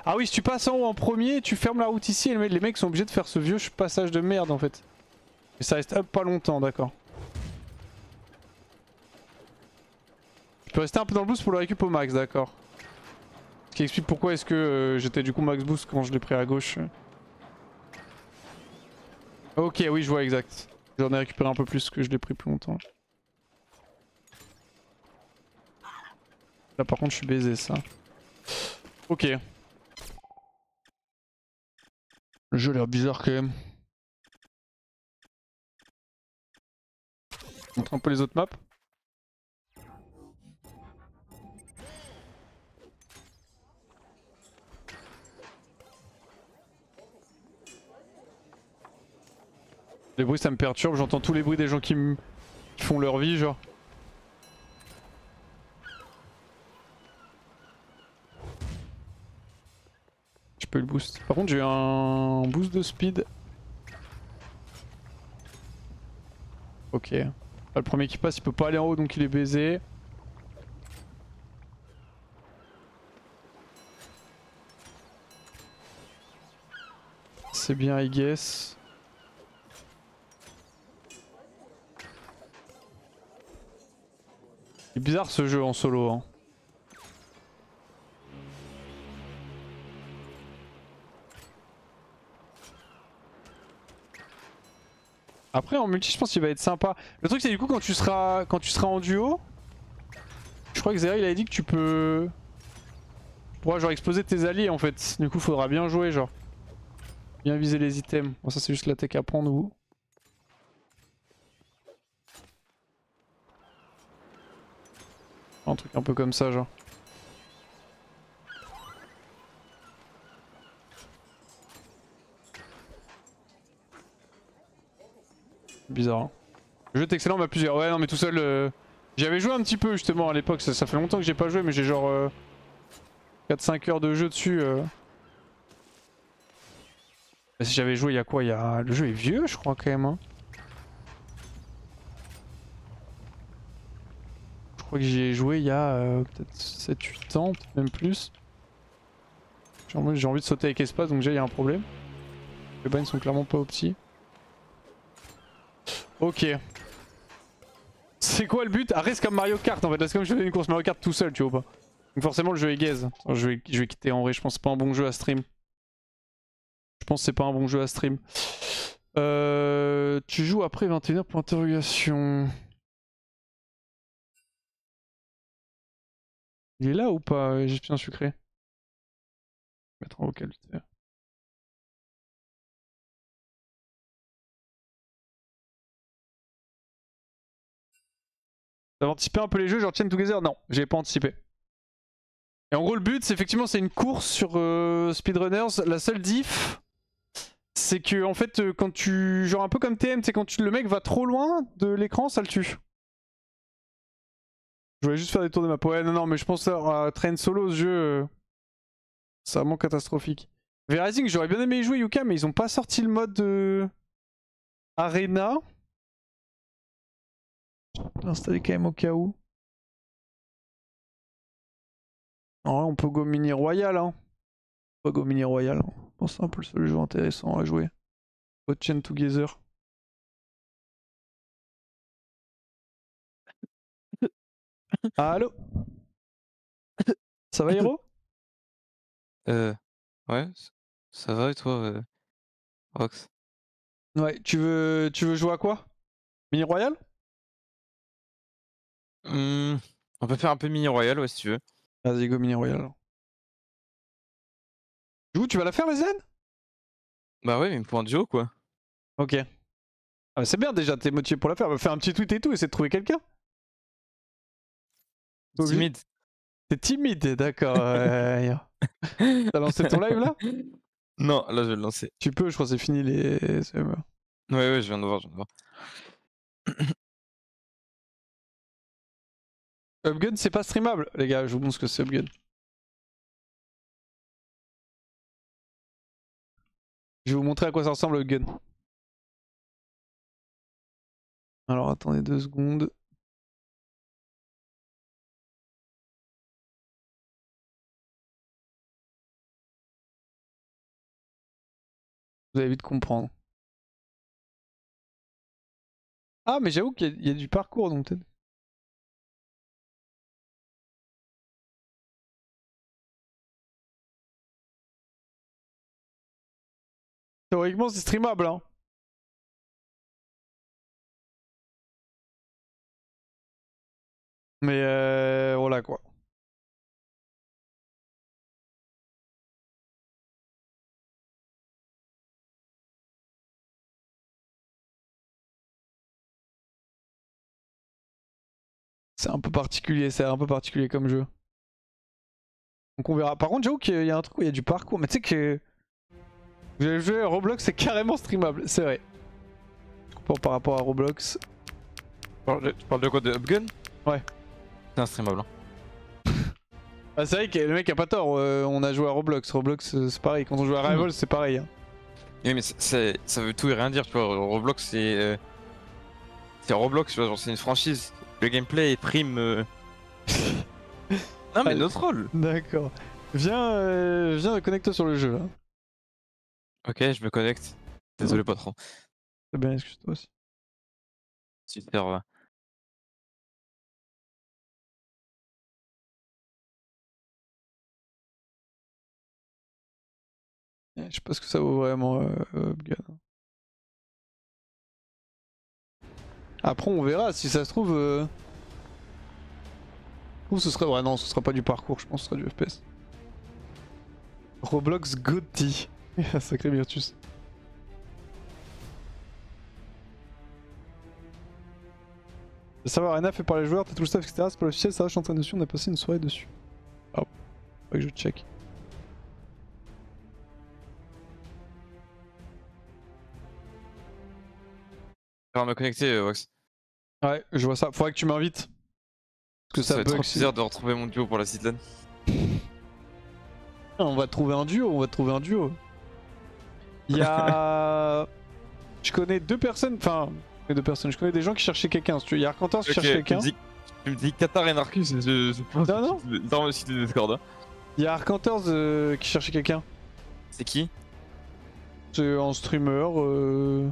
Ah oui si tu passes en haut en premier, tu fermes la route ici et les mecs sont obligés de faire ce vieux passage de merde en fait. Et ça reste up pas longtemps, d'accord. Je peux rester un peu dans le boost pour le récup au max, d'accord. Ce qui explique pourquoi est-ce que j'étais du coup max boost quand je l'ai pris à gauche. Ok oui je vois exact. J'en ai récupéré un peu plus que je l'ai pris plus longtemps. Là par contre je suis baisé ça. Ok. Le jeu a l'air bizarre quand même. Je montre un peu les autres maps. Les bruits ça me perturbe, j'entends tous les bruits des gens qui font leur vie genre. Je peux le boost. Par contre j'ai eu un boost de speed. Ok. Là, le premier qui passe il peut pas aller en haut donc il est baisé. C'est bien I guess. C'est bizarre ce jeu en solo hein. Après en multi je pense qu'il va être sympa. Le truc c'est du coup quand tu seras en duo, je crois que Zera il avait dit que tu pourras genre exploser tes alliés en fait. Du coup faudra bien jouer genre. Bien viser les items. Bon ça c'est juste la tech à prendre ou. Un truc un peu comme ça genre. Bizarre hein. Le jeu est excellent mais à plusieurs. Ouais non mais tout seul j'y avais joué un petit peu justement à l'époque, ça fait longtemps que j'ai pas joué mais j'ai genre 4-5 heures de jeu dessus. Si j'avais joué il y a quoi? Le jeu est vieux je crois quand même hein. Je crois que j'y ai joué il y a peut-être 7-8 ans, peut-être même plus. J'ai envie de sauter avec espace donc déjà il y a un problème. Les bannes sont clairement pas opti. Ok. C'est quoi le but? Ah reste comme Mario Kart en fait, là c'est comme je faisais une course Mario Kart tout seul tu vois pas. Donc forcément le jeu est gaze. Je vais quitter en vrai, je pense que c'est pas un bon jeu à stream. Je pense que c'est pas un bon jeu à stream. Tu joues après 21h pour interrogation. Il est là ou pas, Égyptien sucré? Je vais mettre en vocal vite fait. T'avais anticipé un peu les jeux, genre Chain Together? Non, j'ai pas anticipé. Et en gros, le but, c'est effectivement, c'est une course sur Speedrunners. La seule diff, c'est que en fait, quand tu. Genre un peu comme TM, c'est quand le mec va trop loin de l'écran, ça le tue. Je voulais juste faire des tours de map. Ouais, non, mais je pense à Train Solo, ce jeu. C'est vraiment catastrophique. V-Rising, j'aurais bien aimé y jouer, Yuka, mais ils ont pas sorti le mode Arena. L'installer quand même au cas où. En vrai, on peut go mini royal. Hein. On peut go mini royal. Hein. Je pense que c'est un peu le seul jeu intéressant à jouer. Hot Chain Together. Allo? Ça va, Hiro? Ouais, ça va et toi, Rox? Ouais, tu veux jouer à quoi? Mini royal? On peut faire un peu mini royal, ouais, si tu veux. Vas-y, go mini royal. Du coup, tu vas la faire, les zen? Bah ouais, mais pour un duo, quoi. Ok. Ah bah c'est bien déjà, t'es motivé pour la faire. Bah, fais un petit tweet et tout, essaie de trouver quelqu'un. Timide. T'es timide, d'accord. T'as lancé ton live là? Non, là je vais le lancer. Tu peux, je crois que c'est fini les CME. Ouais, je viens de voir, Upgun, c'est pas streamable, les gars, je vous montre ce que c'est Upgun. Je vais vous montrer à quoi ça ressemble Upgun. Alors attendez 2 secondes. Vous allez vite comprendre. Ah mais j'avoue qu'il y a du parcours donc peut-être. Théoriquement c'est streamable hein. Mais voilà quoi. C'est un peu particulier comme jeu. Donc on verra. Par contre j'avoue qu'il y a un truc où il y a du parcours. Mais tu sais que vous avez joué à Roblox, c'est carrément streamable, c'est vrai. Je comprends par rapport à Roblox. Tu parles de quoi, de Upgun? Ouais. C'est un streamable. Ah, c'est vrai que le mec a pas tort, on a joué à Roblox. Roblox c'est pareil, quand on joue à Rivals c'est pareil. Hein. Oui, mais ça veut tout et rien dire, tu vois. Roblox c'est Roblox, tu vois, genre c'est une franchise. Le gameplay prime. Non, mais notre rôle. D'accord. Viens connecte-toi sur le jeu là. Ok, je me connecte. Désolé, patron. C'est bien, excuse-toi aussi. Super. Je sais pas ce que ça vaut vraiment Upgun. Après on verra si ça se trouve. Ou ce serait. Ouais non, ce sera pas du parcours, je pense que ce sera du FPS. Roblox Gotti. Sacré Virtus. Le serveur Arena fait par les joueurs, t'as tout le staff, etc. C'est pas l'officiel, ça va, je suis en train dessus, on a passé une soirée dessus. Ah, faut que je check. Je vais me connecter, Vox. Ouais, je vois ça. Faudrait que tu m'invites. Parce que Ça ça va être bug. trop bizarre de retrouver mon duo pour la Seedlane. On va trouver un duo, Il y a... Je connais 2 personnes, enfin... je connais des gens qui cherchaient quelqu'un. Il y a Arcantor qui cherche quelqu'un. Tu me dis Qatar et Narcus, je pense non. dans le site de Discord. Il y a Arcantors qui cherchait quelqu'un. C'est qui? C'est un streamer.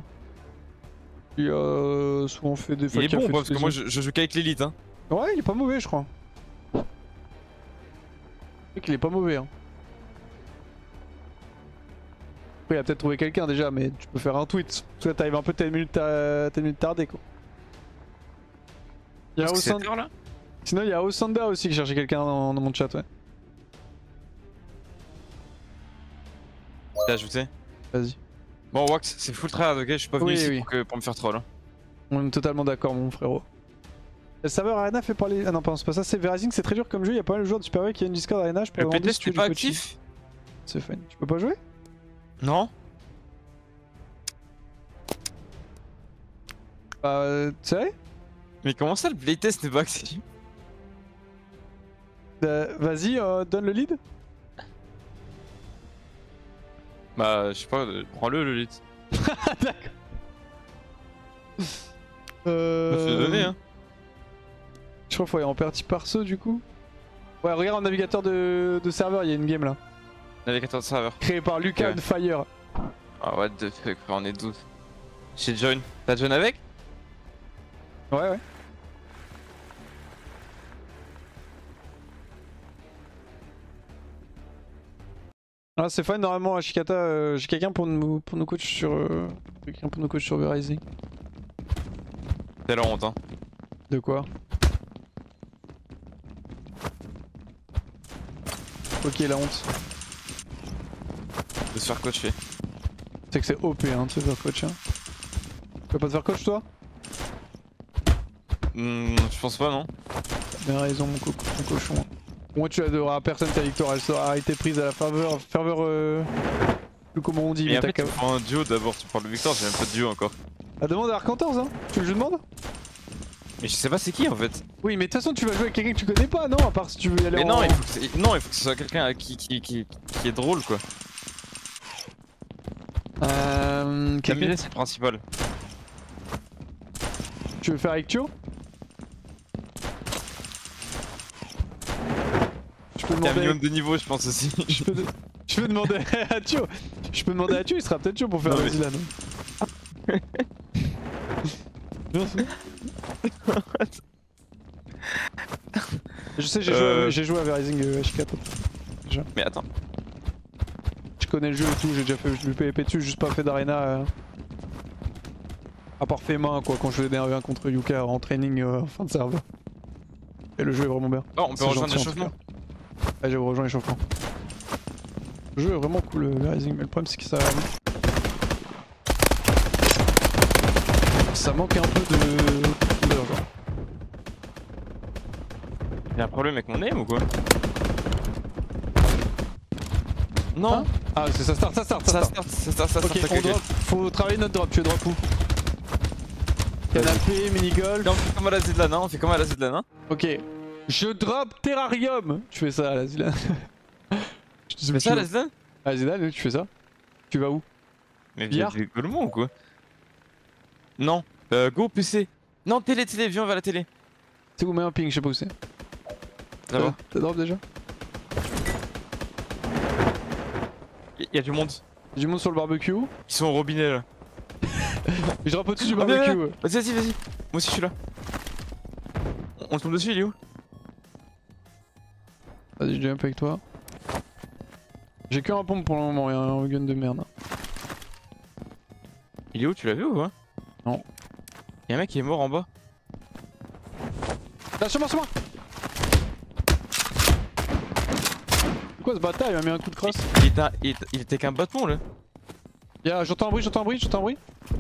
Il a souvent fait des... Il est bon, parce que moi je joue qu'avec l'élite. Hein. Ouais, il est pas mauvais, je crois. Je sais qu'il est pas mauvais. Hein. Après il a peut-être trouvé quelqu'un déjà, mais tu peux faire un tweet. Parce que là t'arrives un peu t'as une minute tardé quoi. Il y a Parce que c'est Osanda... tard, là. Sinon il y a Osanda aussi qui cherchait quelqu'un dans mon chat, ouais. T'es ajouté. Vas-y. Bon, Wax, c'est full tryhard, ok? Je suis pas venu Oui, ici oui. pour me faire troll. Hein. On est totalement d'accord mon frérot. Le serveur Arena fait parler... Ah non pardon c'est pas ça, c'est Verizing, c'est très dur comme jeu, il y a pas mal de joueurs de Super League qui a une Discord Arena, je peux Le demander PT, si tu c'était veux pas du coaching. actif? C'est fun. Tu peux pas jouer? Non. Tu sais? Mais comment ça, le playtest n'est pas actif? Vas-y, donne le lead. Bah, je sais pas, prends-le le lead. D'accord. Je l'ai donné, hein. Je crois qu'il faut aller en partie par ceux du coup. Ouais, regarde en navigateur de serveur, il y a une game là. Navigateur de serveur. Créé par Lucas Ouais. on Fire. Ah, what the fuck, frère, on est 12. J'ai join. T'as join avec? Ouais, ouais. Ah, c'est fun, normalement à Shikata, j'ai quelqu'un pour nous coach sur. Quelqu'un pour nous coach sur Verizing. C'est la honte, hein. De quoi? Ok, la honte. De se faire coacher. C'est que c'est OP hein, de se faire coach. Hein. Tu vas pas te faire coach toi? Je pense pas, non. T'as bien raison mon cochon. Au moins tu adoreras personne ta victoire, elle sera été prise à la ferveur. Plus comment on dit, Et mais après, t'as tu prends un duo d'abord, tu parles de victoire, j'ai même pas de duo encore. Ah, demande à Arc14 hein. Tu veux que je demande? Mais je sais pas c'est qui en fait. Oui, mais de toute façon, tu vas jouer avec quelqu'un que tu connais pas, non? À part si tu veux y aller Mais en... non, il faut que ce soit quelqu'un qui est drôle quoi. Quelqu'un... c'est le principal. Tu veux faire avec Thio? Je peux Il y a un demander... minimum de niveau, je pense aussi. Je peux demander à Thio. Je peux demander à Thio, il sera peut-être chaud pour faire Non, le mais- Zilan. Je sais, j'ai joué à Verizing H4. Mais attends. Je connais le jeu et tout, j'ai déjà fait du PvP dessus, juste pas fait d'arena. À part fait main quoi, quand je faisais des 1v1 contre Yuka en training en fin de serveur. Et le jeu est vraiment bien. Oh, on peut C'est rejoindre gentil, en tout l'échauffement. cas. Ouais, j'ai rejoint l'échauffement. Le jeu est vraiment cool le Verizing, mais le problème c'est que ça manque un peu de genre. Y'a un problème avec mon aim ou quoi? Non. Hein? Ah, c'est ça start. Ça start. Ok, on drop. Faut travailler notre drop. Tu veux drop où? Canapé, mini-golf. On fait comme à la Zidane, hein. On fait comme à la Zidane, hein. Ok. Je drop terrarium. Tu fais ça à la Zidane. Tu fais ça à la Zidane? À la Zidane, tu fais ça. Tu vas où? Mais Billard? viens Golemont ou quoi? Non. Go PC. Non, télé, viens, on va à la télé. C'est où, mets un ping, je sais pas où c'est. Là-bas. T'as drop déjà? Y'a du monde. Y'a du monde sur le barbecue. Ils sont au robinet là. Je drop au-dessus du Ah, viens, barbecue. viens. Vas-y. Moi aussi je suis là. On tombe dessus, il est où? Vas-y, je jump avec toi. J'ai qu'un pompe pour le moment et un gun de merde. Il est où? Tu l'as vu ou quoi? Non. Y'a un mec qui est mort en bas. Là, sur moi! C'est quoi ce bâtard? Il m'a mis un coup de crosse. Il était qu'un bâton là. J'entends un bruit.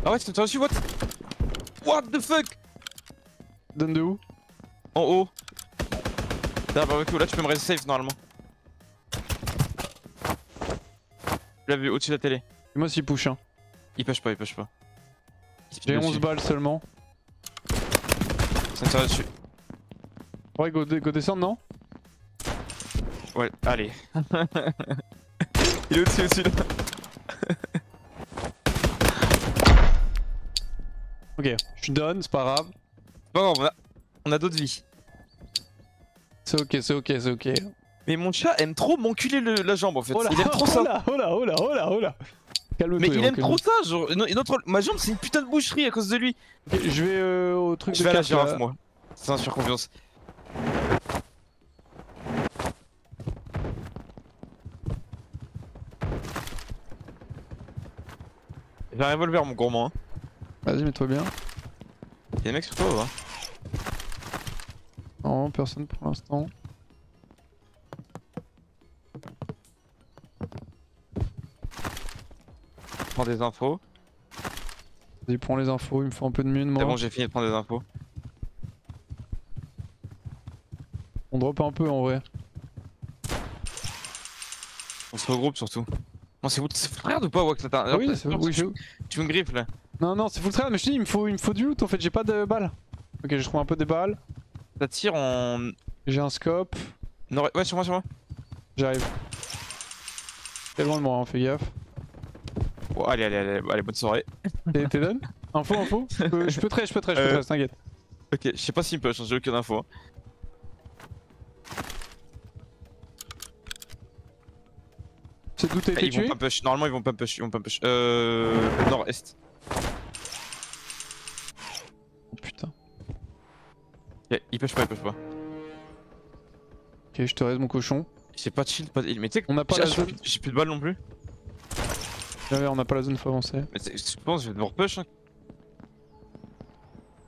Ah ouais, tu t'as reçu what? What the fuck? Donne de où? En haut. T'as barbecue, là tu peux me rester safe normalement. Tu l'as vu au-dessus de la télé. Et moi, s'il push, hein. Il push pas. J'ai 11 balles seulement. Ça me tire dessus. Ouais, go descendre, non? Ouais, allez. Il est au-dessus là. Ok, je suis done, c'est pas grave. Bon, on a d'autres vies. C'est ok. Mais mon chat aime trop m'enculer la jambe en fait. Oh là, Il aime trop ça. Oh là. Calme-toi. Mais il aime Yoann, trop ça, genre. Ma jambe c'est une putain de boucherie à cause de lui. Ok, je vais au truc Je de vais à la cache, girafe là. moi. C'est un surconfiance. J'ai un revolver mon gourmand. Hein. Vas-y, mets-toi bien. Y'a des mecs sur toi ou pas? Non, personne pour l'instant. Je prends des infos. Vas-y, prends les infos, il me faut un peu de mine moi. C'est bon, j'ai fini de prendre des infos. On drop un peu en vrai. On se regroupe surtout. Non, c'est frère ou pas, Wax? Ah oui, oui, tu me griffes là. Non, non, c'est full trade, mais je te dis, il me faut du loot en fait, j'ai pas de balles. Ok, j'ai trouvé un peu des balles. Ça tire en. J'ai un scope. Non, ouais, sur moi, sur moi. J'arrive. T'es loin de moi, hein, fais gaffe. Oh, allez, bonne soirée. T'es done? Info? Je peux trade, t'inquiète. Ok, je sais pas s'il peut changer aucune info. C'est d'où t'as été Ils vont tué? pas push, normalement ils vont pas push, nord-est. Oh putain. Ok, ils push pas, ils push pas. Ok, je te reste mon cochon. J'ai pas de shield, pas de heal, mais tu sais que On n'a pas la zone. j'ai plus de balles non plus. Ouais, on n'a pas la zone, faut avancer. Mais je pense que je vais devoir push. Hein.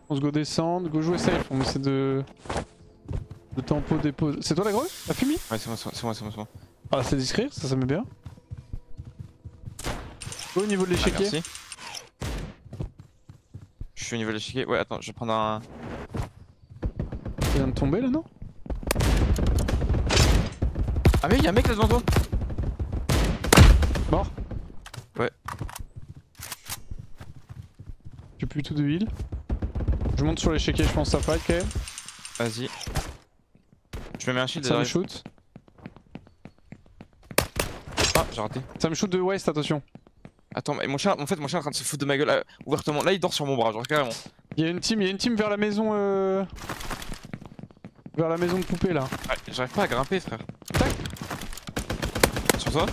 On se go descendre, go jouer safe, on essaie de tempo dépose. C'est toi la grosse? La fumée? Ouais, c'est moi. Ah, c'est discret, ça met bien. Go au niveau de l'échiquier. Merci. Je suis au niveau de l'échiquier. Ouais, attends, je vais prendre un. Il vient de tomber là, non? Ah, mais y'a un mec là devant toi. Mort. Ouais. J'ai plus tout de heal. Je monte sur l'échiquier, je pense que ça fight quand même. Vas-y. Je me mets un shield Ça me derrière. shoot. Ah, j'ai raté. Ça me shoot de west, attention. Attends, mais mon chien, en fait, mon chien est en train de se foutre de ma gueule ouvertement. Là, il dort sur mon bras, genre carrément. Il y a une team vers la maison vers la maison de poupée là. Ouais, j'arrive pas à grimper, frère. Tac. Sur toi?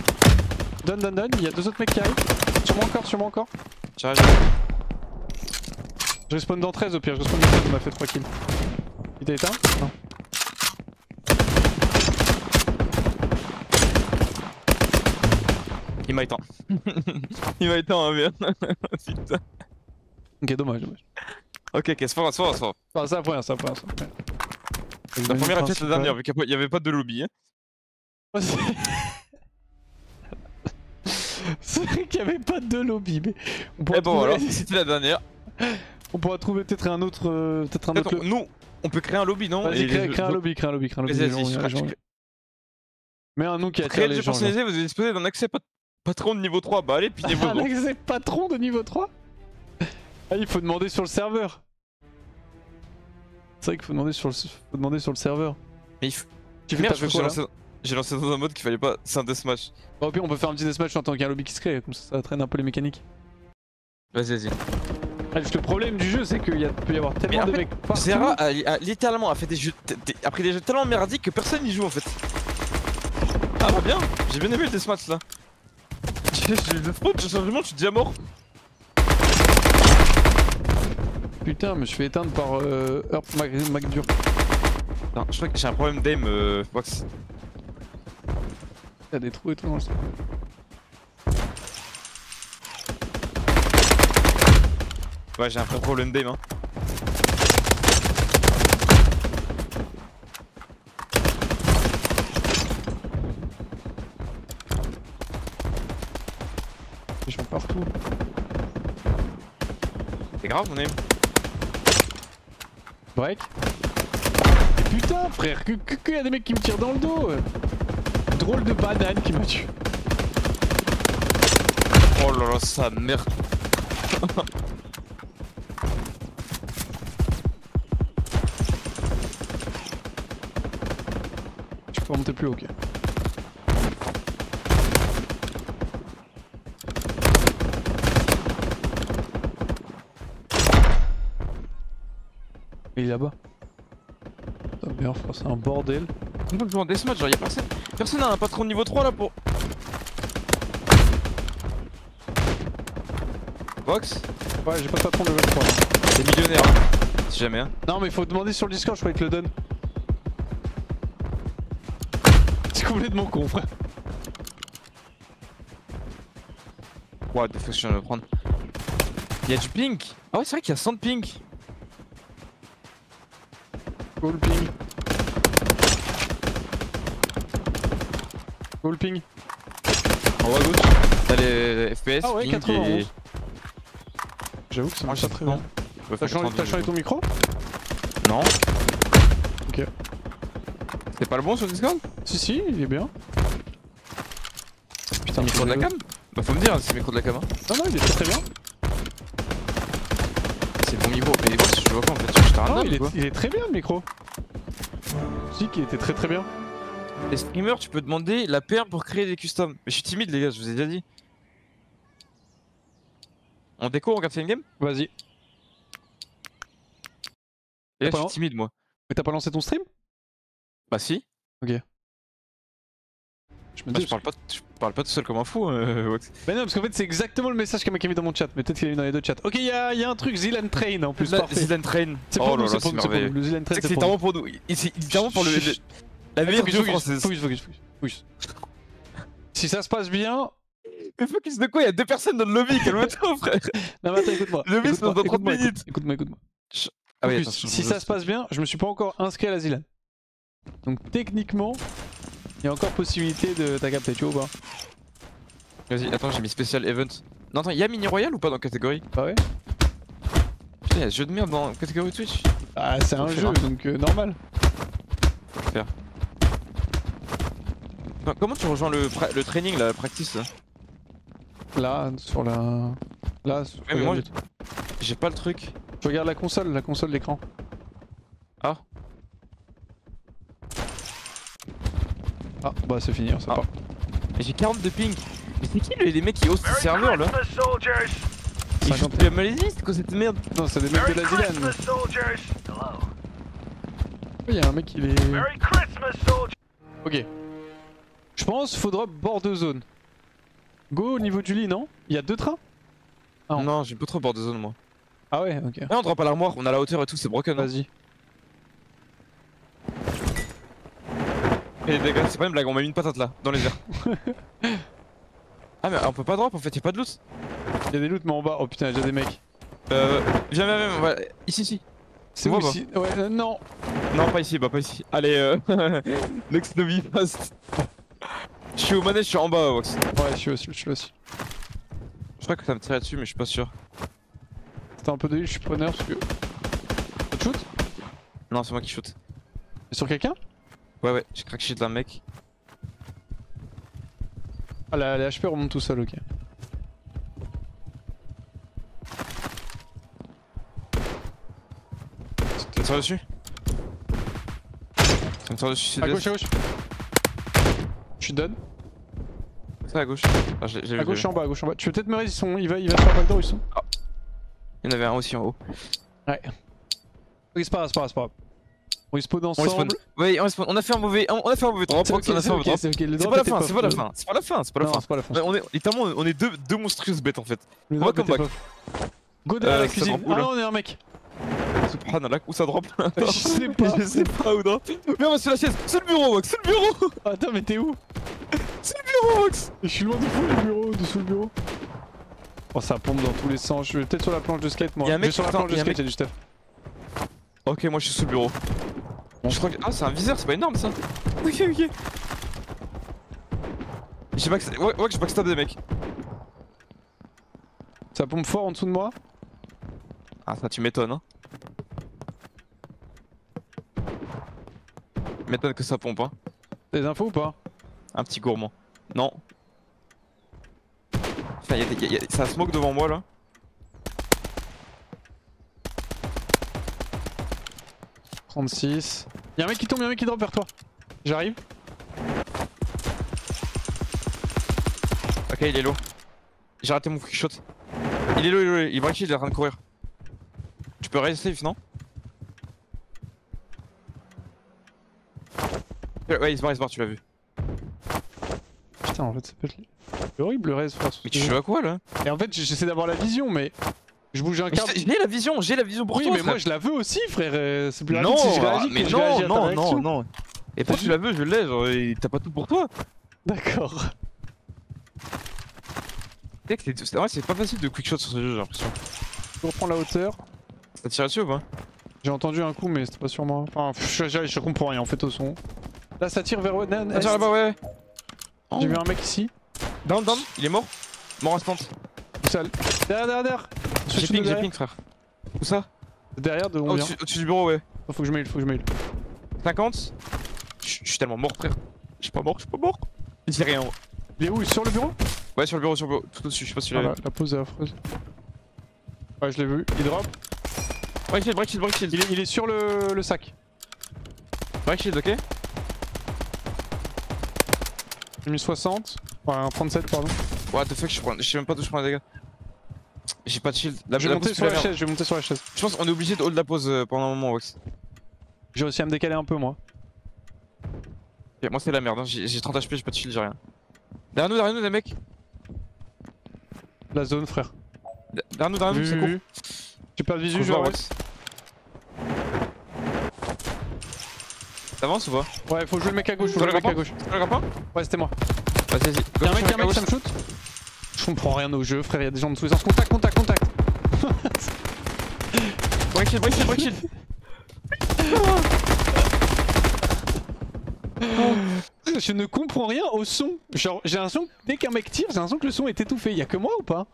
Donne, il y a deux autres mecs qui arrivent. Sur moi encore. J'arrive. Je respawn dans 13 au pire, je respawn dans 13, on m'a fait 3 kills. Il t'a éteint? Non. Il m'a éteint. Il m'a éteint, hein, bien. Putain. Ok, dommage. Ok, c'est pas grave. Ah, ça après. La première est peut-être la dernière, vu qu'il n'y avait pas de lobby. Hein. Oh, c'est vrai qu'il n'y avait pas de lobby, mais on pourra bon, alors, c'était la dernière. On pourra trouver peut-être un autre. Nous, on peut créer un lobby, non? Vas-y, crée un lobby. Vas-y, mais un nom qui attire créer les le jeu gens. personnalisé, vous disposez d'un accès patron de niveau 3. Bah allez, puis niveau 2. Un accès patron de niveau 3? Ah, il faut demander sur le serveur. C'est vrai qu'il faut demander sur le serveur. Mais il faut. Tu fais quoi là? J'ai lancé dans un mode qu'il fallait pas. C'est un deathmatch. Au pire, on peut faire un petit deathmatch en tant qu'un lobby qui se crée, comme ça traîne un peu les mécaniques. Vas-y. Ah, juste le problème du jeu, c'est qu'il peut y avoir tellement de mecs partout. Zera a littéralement fait des jeux, a pris des jeux tellement merdiques que personne n'y joue en fait. Ah bah bien, j'ai bien aimé le deathmatch là. J'ai eu le spawn, je suis déjà mort. Putain, mais je suis fait éteindre par Herp McDur. Non, je crois que j'ai un problème d'aim, Fox. Il y a des trous et tout dans le sol. Ouais, j'ai un vrai problème d'aim, hein. Ils sont partout. C'est grave mon aim. Break. Putain, frère, que y a des mecs qui me tirent dans le dos. Drôle de banane qui m'a tué. Oh là là, sa merde. Je peux remonter plus haut, ok. Il est là-bas. Putain, merde, frère, c'est un bordel. On peut jouer en deathmatch, genre y'a personne. Personne n'a un patron de niveau 3 là pour. Box? Ouais, j'ai pas de patron de level 3 là. T'es millionnaire, hein. Si jamais, hein. Non, mais faut demander sur le Discord, je crois qu'il te le donne. C'est complètement con, frère. What the fuck, je viens de le prendre. Y'a du pink. Ah ouais, c'est vrai qu'il y a 100 de pink. Goal ping. Goal ping. En haut à gauche, t'as les FPS, Ah ouais, ping 91. et... J'avoue que ça marche je pas sais très pas. bien. Ouais, T'as changé ton micro? Non. Ok. C'est pas le bon sur Discord? Si, il est bien. Putain, micro de la cam? Bah faut me dire si c'est le micro de la cam. Hein. Non, il est très bien. C'est bon micro, mais voir si je le vois pas en fait. Je Non, t'arrête il est très bien le micro. Je dis qu'il était très bien. Les streamers, tu peux demander la perle pour créer des customs. Mais je suis timide, les gars, je vous ai déjà dit. On déco, on regarde une game? Vas-y. Et là, Pas je long. suis timide, moi. Mais t'as pas lancé ton stream? Bah, si. Ok. Je me Bah, dis. je parle pas tout seul comme un fou, Wax. Bah non, parce qu'en fait, c'est exactement le message qu'un mec a mis dans mon chat. Mais peut-être qu'il a mis dans les deux chats. Ok, y a un truc, Zilan Train en plus. Parfait. Zilan Train. C'est pour Oh nous, là là, c'est merveilleux. Le Zilan Train, C'est c'est littéralement pour pour nous. C'est littéralement pour la meilleure nous. duo française. Focus. Si ça se passe bien. Mais focus de quoi? Il y a 2 personnes dans le lobby, calme-toi, frère. Non, mais attends, écoute-moi. Le lobby, c'est dans 30 minutes. Écoute-moi. Ah oui, Focus, attention, si ça se passe bien, je me suis pas encore inscrit à la Zilan. Donc techniquement, il y a encore possibilité de t'as capté, tu vois ou pas? Vas-y, attends, j'ai mis spécial event. Non, attends, y'a mini royal ou pas dans catégorie? Bah ouais. Putain, y'a ce jeu de merde dans catégorie Twitch. Ah, c'est un Faut jeu, faire. donc normal. Faire. Enfin, comment tu rejoins le training, la practice là? Là, sur la. Là, mais moi, regarde, j'ai pas le truc. tu regardes la console d'écran. Ah. Ah, bah c'est fini, on sait Ah. pas. Mais j'ai 40 de ping. Mais c'est qui les mecs qui hostent le serveur là? Ils 50. jouent depuis la Malaisie, c'est quoi cette merde? Non, c'est des mecs de la Zilan. Il y a un mec, il est. Ok. Je pense faut drop bord de zone. Go au niveau du lit, non? Il y a 2 trains? Ah, Non, j'ai pas trop bord de zone moi. Ah ouais, ok. Là on drop à l'armoire, on a la hauteur et tout, c'est broken. Hein. Vas-y. Et les gars, c'est pas une blague, on m'a mis une patate là, dans les airs. Ah mais on peut pas drop en fait, y'a pas de loot. Il y a des loots, mais en bas. Oh putain, il y a déjà des mecs. Viens, voilà. Ici. C'est Moi, où bah. ici? Ouais, non. Non, pas ici, pas ici. Allez, next lobby, fast. Je suis au manège, je suis en bas, Wax. Ouais, je suis aussi. Je crois que ça me tirait dessus, mais je suis pas sûr. C'était un peu de heal, je suis preneur parce que. Ça te shoot? Non, c'est moi qui shoot. T'es sur quelqu'un? Ouais, j'ai crack shit d'un mec. Ah, les HP remontent tout seul, ok. Ça me tire dessus? Ça me tire dessus, c'est À gauche. Je suis done. C'est à gauche. Ah, j'ai vu. À gauche, en bas. Tu peux peut-être me raise, il va se faire backdoor, ils sont. Il y en avait un aussi en haut. Ouais. Ok, c'est pas grave. On respawn On respawn. ensemble. Ouais, on respawn. On a fait un mauvais drop. C'est ok, c'est ok. Le C'est drop pas la était fin, puff. c'est pas la fin. C'est pas la fin, c'est pas la Non, fin. c'est pas la fin. Ouais, on est littéralement on est deux monstrueuses bêtes en fait. Le on va drop come était back. puff. Go derrière la ça cuisine. drop où, Ah là non, on est un mec. Subhanallah, où ça drop? Je sais pas. Je sais pas où drop. Mais on va sur la chaise. C'est le bureau, Wax, c'est le bureau. Attends, mais t'es où? C'est le bureau, Wax. Je suis loin de fou du bureau, dessous le bureau. Oh, ça pompe dans tous les sens. Je vais peut-être sur la planche de skate, moi. Y'a un mec sur la qui planche de attend, skate, y'a du stuff. Ok, moi je suis sous le bureau. Je crois que. Ah, c'est un viseur, c'est pas énorme ça. Ok. J'ai je backstab des mecs. Ça pompe fort en dessous de moi. Ah, ça tu m'étonnes, hein. M'étonne que ça pompe, hein. T'as des infos ou pas? Un petit gourmand. Non. Enfin, ça smoke devant moi là. « 36. Y'a un mec qui tombe, y'a un mec qui drop vers toi. J'arrive. Ok, il est low. J'ai raté mon quick shot. Il est low, il braque, il est en train de courir. Tu peux raise safe, non? Ouais, il se barre, tu l'as vu. Putain, en fait, c'est horrible le raise, frère. Mais tu joues à quoi là? Et en fait, j'essaie d'avoir la vision, mais je bouge un quart. J'ai la vision pour Oui, toi. mais frère. moi je la veux aussi, frère. C'est plus Non, rapide si je réagis mais que je réagis à ta non. réaction. Et pourquoi tu la veux, je l'ai, genre, t'as pas tout pour toi. D'accord. C'est pas facile de quick shot sur ce jeu, j'ai l'impression. Je reprends la hauteur. Ça tire dessus ou pas? J'ai entendu un coup mais c'était pas sur moi. Enfin je comprends rien en fait au son. Là ça tire vers Ça tire là-bas, ouais. J'ai vu un mec ici. Down, il est mort. Mort instant. Où ça? Derrière. J'ai ping frère. Où ça? Derrière de où on vient. Au-dessus du bureau, ouais. Oh, faut que je m'aille. 50. Je suis tellement mort frère. Je suis pas mort. Il dit rien. Il est où? Sur le bureau? Ouais, sur le bureau, tout au-dessus, je sais pas si tu l'as vu. La pause est affreuse. Ouais, je l'ai vu. Il drop. Break shield. Il est sur le sac. Break shield, ok. J'ai mis 60. Ouais, un 37, pardon. What the fuck, je sais même pas d'où je prends les dégâts. J'ai pas de shield. Je vais monter sur la chaise, Je pense qu'on est obligé de hold la pause pendant un moment, Wax. J'ai réussi à me décaler un peu, moi. Ok, moi c'est la merde, hein. J'ai 30 HP, j'ai pas de shield, j'ai rien. Derrière nous, les mecs. La zone, frère. Derrière nous, c'est cool. J'ai pas de visu, je Wax. T'avances ou pas? Ouais, faut jouer le mec à gauche, C'est le grappin? Ouais, c'était moi. Vas-y, vas-y. Y'a un mec, ça me shoot. Je comprends rien au jeu, frère, y'a des gens de tous les sens. Contact. Break shield. Je ne comprends rien au son. Genre, j'ai l'impression que dès qu'un mec tire, j'ai l'impression que le son est étouffé. Y'a que moi ou pas?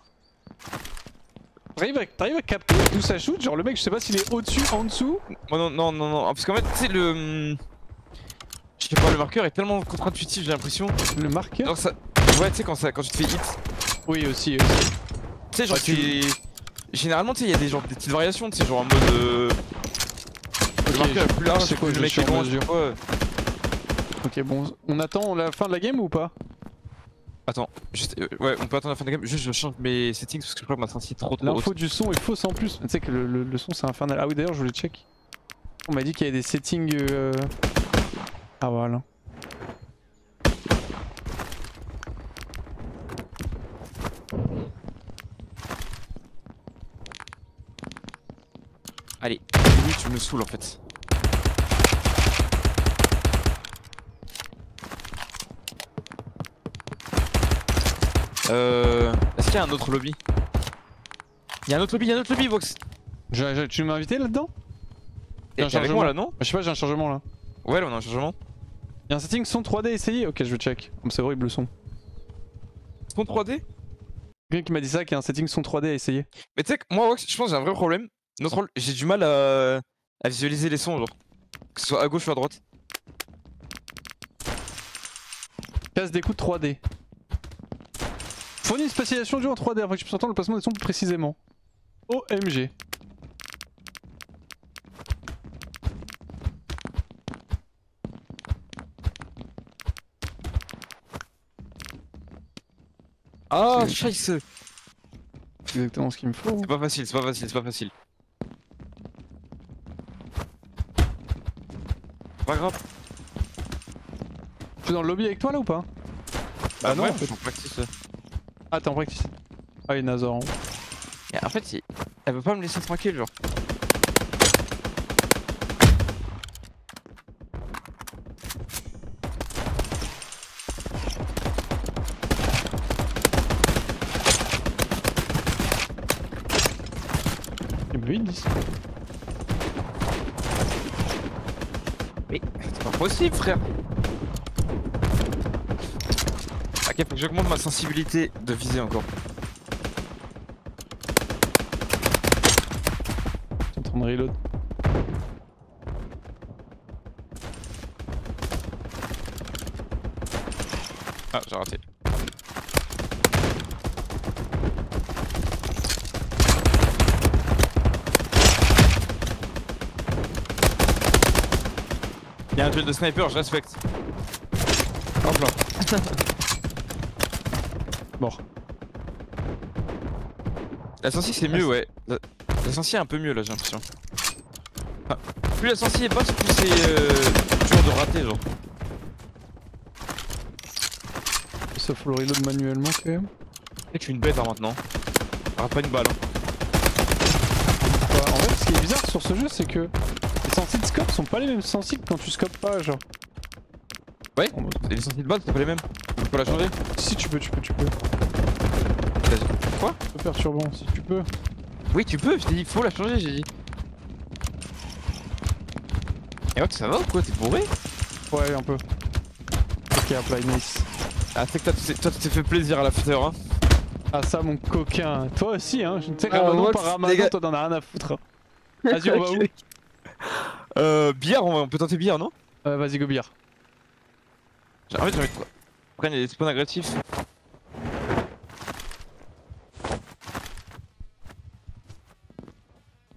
T'arrives à capter d'où ça shoot? Genre, le mec, je sais pas s'il est au-dessus, en dessous. Oh non. Parce qu'en fait, tu sais, je sais pas, le marqueur est tellement contre-intuitif, j'ai l'impression. Le marqueur? Genre ça. Ouais, tu sais, quand tu te fais hit. Oui, aussi. Tu sais, genre, généralement, tu sais, y'a des petites variations, tu sais, genre en mode. Le marqueur est plus large, c'est quoi, le mec est loin, je sais pas. Ok, bon, on attend la fin de la game ou pas? Attends, juste, ouais, on peut attendre la fin de la game. Juste, je change mes settings parce que je crois que ma sensibilité est trop haute. L'info du son est fausse en plus. Tu sais que le son c'est infernal. Ah oui, d'ailleurs, je voulais check. On m'a dit qu'il y avait des settings. Ah voilà. Allez, oui, tu me saoules en fait. Est-ce qu'il y a un autre lobby? Il y a un autre lobby, Vox. Tu m'as invité là-dedans? T'es avec moi là, non? Je sais pas, j'ai un chargement là. Ouais, là on a un chargement. Y'a un setting son 3D essayé? Ok, je vais check. Oh, c'est horrible le son. Son 3D? Quelqu'un qui m'a dit ça, qu'il y a un setting son 3D à essayer. Mais tu sais que moi, Vox, je pense que j'ai un vrai problème. J'ai du mal à visualiser les sons, genre. Que ce soit à gauche ou à droite. Casse d'écoute 3D. Fournit une spatialisation du en 3D afin que je puisse entendre le placement des sons plus précisément. OMG. Ah, scheisse. C'est exactement ce qu'il me faut. C'est pas facile. Pas grave. Je suis dans le lobby avec toi là ou pas? Bah non, ouais, en fait. En practice. Ah, t'es en practice. Ah, il est Nazor. En fait, elle veut pas me laisser tranquille, genre. Il me vide ici. Mais c'est pas possible, frère. Ok, faut que j'augmente ma sensibilité de viser encore. Je suis en train de reload. Ah, j'ai raté. Y'a un duel de sniper, je respecte. Hop là. Mort. La sensi c'est mieux, ouais. La sensi est un peu mieux là, j'ai l'impression. Enfin, plus la sensi est basse, plus c'est dur de rater, genre. Ça faut le reload manuellement quand même. Et tu es une bête hein, maintenant. Rate pas une balle. Hein. En fait, ce qui est bizarre sur ce jeu, c'est que les sensi de scope sont pas les mêmes sensi que quand tu scopes pas, genre. Ouais, et les sensi de balle, c'est pas les mêmes. Tu peux la changer? Si tu peux. Quoi? C'est perturbant, si tu peux. Oui, tu peux, je t'ai dit, faut la changer, j'ai dit. Et ouais, ça va ou quoi? T'es bourré? Ouais, un peu. Ok, apply, nice. Ah, c'est que toi, tu t'es fait plaisir à l'after, hein. Ah, ça, mon coquin. Toi aussi, hein. Tu sais, Ah, Ramadan moi, par les Ramadan, gars. toi, t'en as rien à foutre. Hein. Vas-y, on va où? Bière, on peut tenter bière, non? Vas-y, go bière. En fait, j'ai envie de quoi? Après, il y a des spawns agressifs.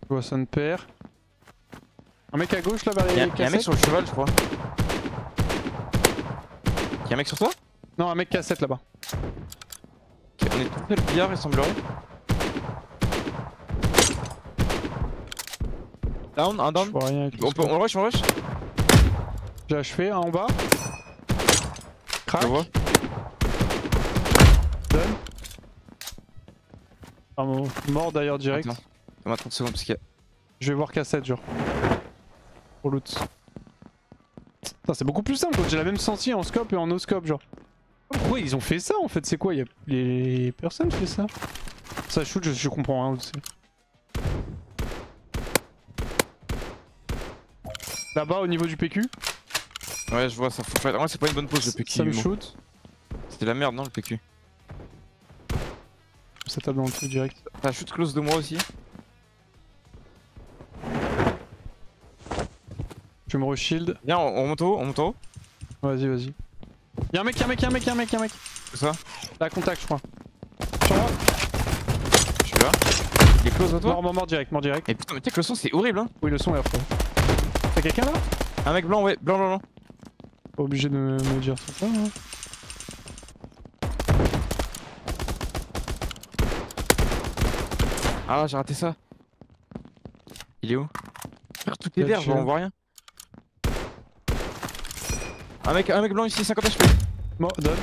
Je vois son père. Un mec à gauche là, vers les Y'a un mec cassettes. sur le cheval, je crois. Y'a un mec sur toi? Non, un mec cassette là-bas. Ok, on est tout fait le billard, il semblerait. Down, un Je down. vois rien avec le On scope. rush, on rush. J'ai achevé, un en bas. Crac. Je vois. Donne. Ah, mort d'ailleurs direct. Attends, donne-moi 30 secondes parce qu'il y a. Je vais voir cassette, genre. Pour loot. Putain, c'est beaucoup plus simple quand j'ai la même sentie en scope et en no scope, genre. Pourquoi ils ont fait ça en fait? C'est quoi? Les personnes qui fait ça? Ça shoot, je comprends rien aussi. Là-bas au niveau du PQ, Ouais, je vois ça. Faut faire. Ouais, c'est pas une bonne pause le PQ. ça me bon. shoot. C'était la merde, non, le PQ. Ça tape dans le truc direct. T'as un shoot close de moi aussi. Je vais me re-shield. Viens, on remonte au haut, on monte au haut. Vas-y, vas-y. Y'a un mec, y'a un mec, y'a un mec, y'a un mec, y'a un mec. C'est ça? Là, contact, je crois. Sur moi. Je suis là. Il est close à toi? Mort direct, mort direct. Et putain, mais tu sais que le son c'est horrible, hein. Oui, le son est affreux. T'as quelqu'un là? Un mec blanc, ouais, blanc, blanc, blanc. Pas obligé de me dire tout ça. Hein. Ah, j'ai raté ça. Il est où? Frère, tout est Là, vert, tu- genre, on voit rien. Un mec blanc ici, 50 HP. Bon, donne.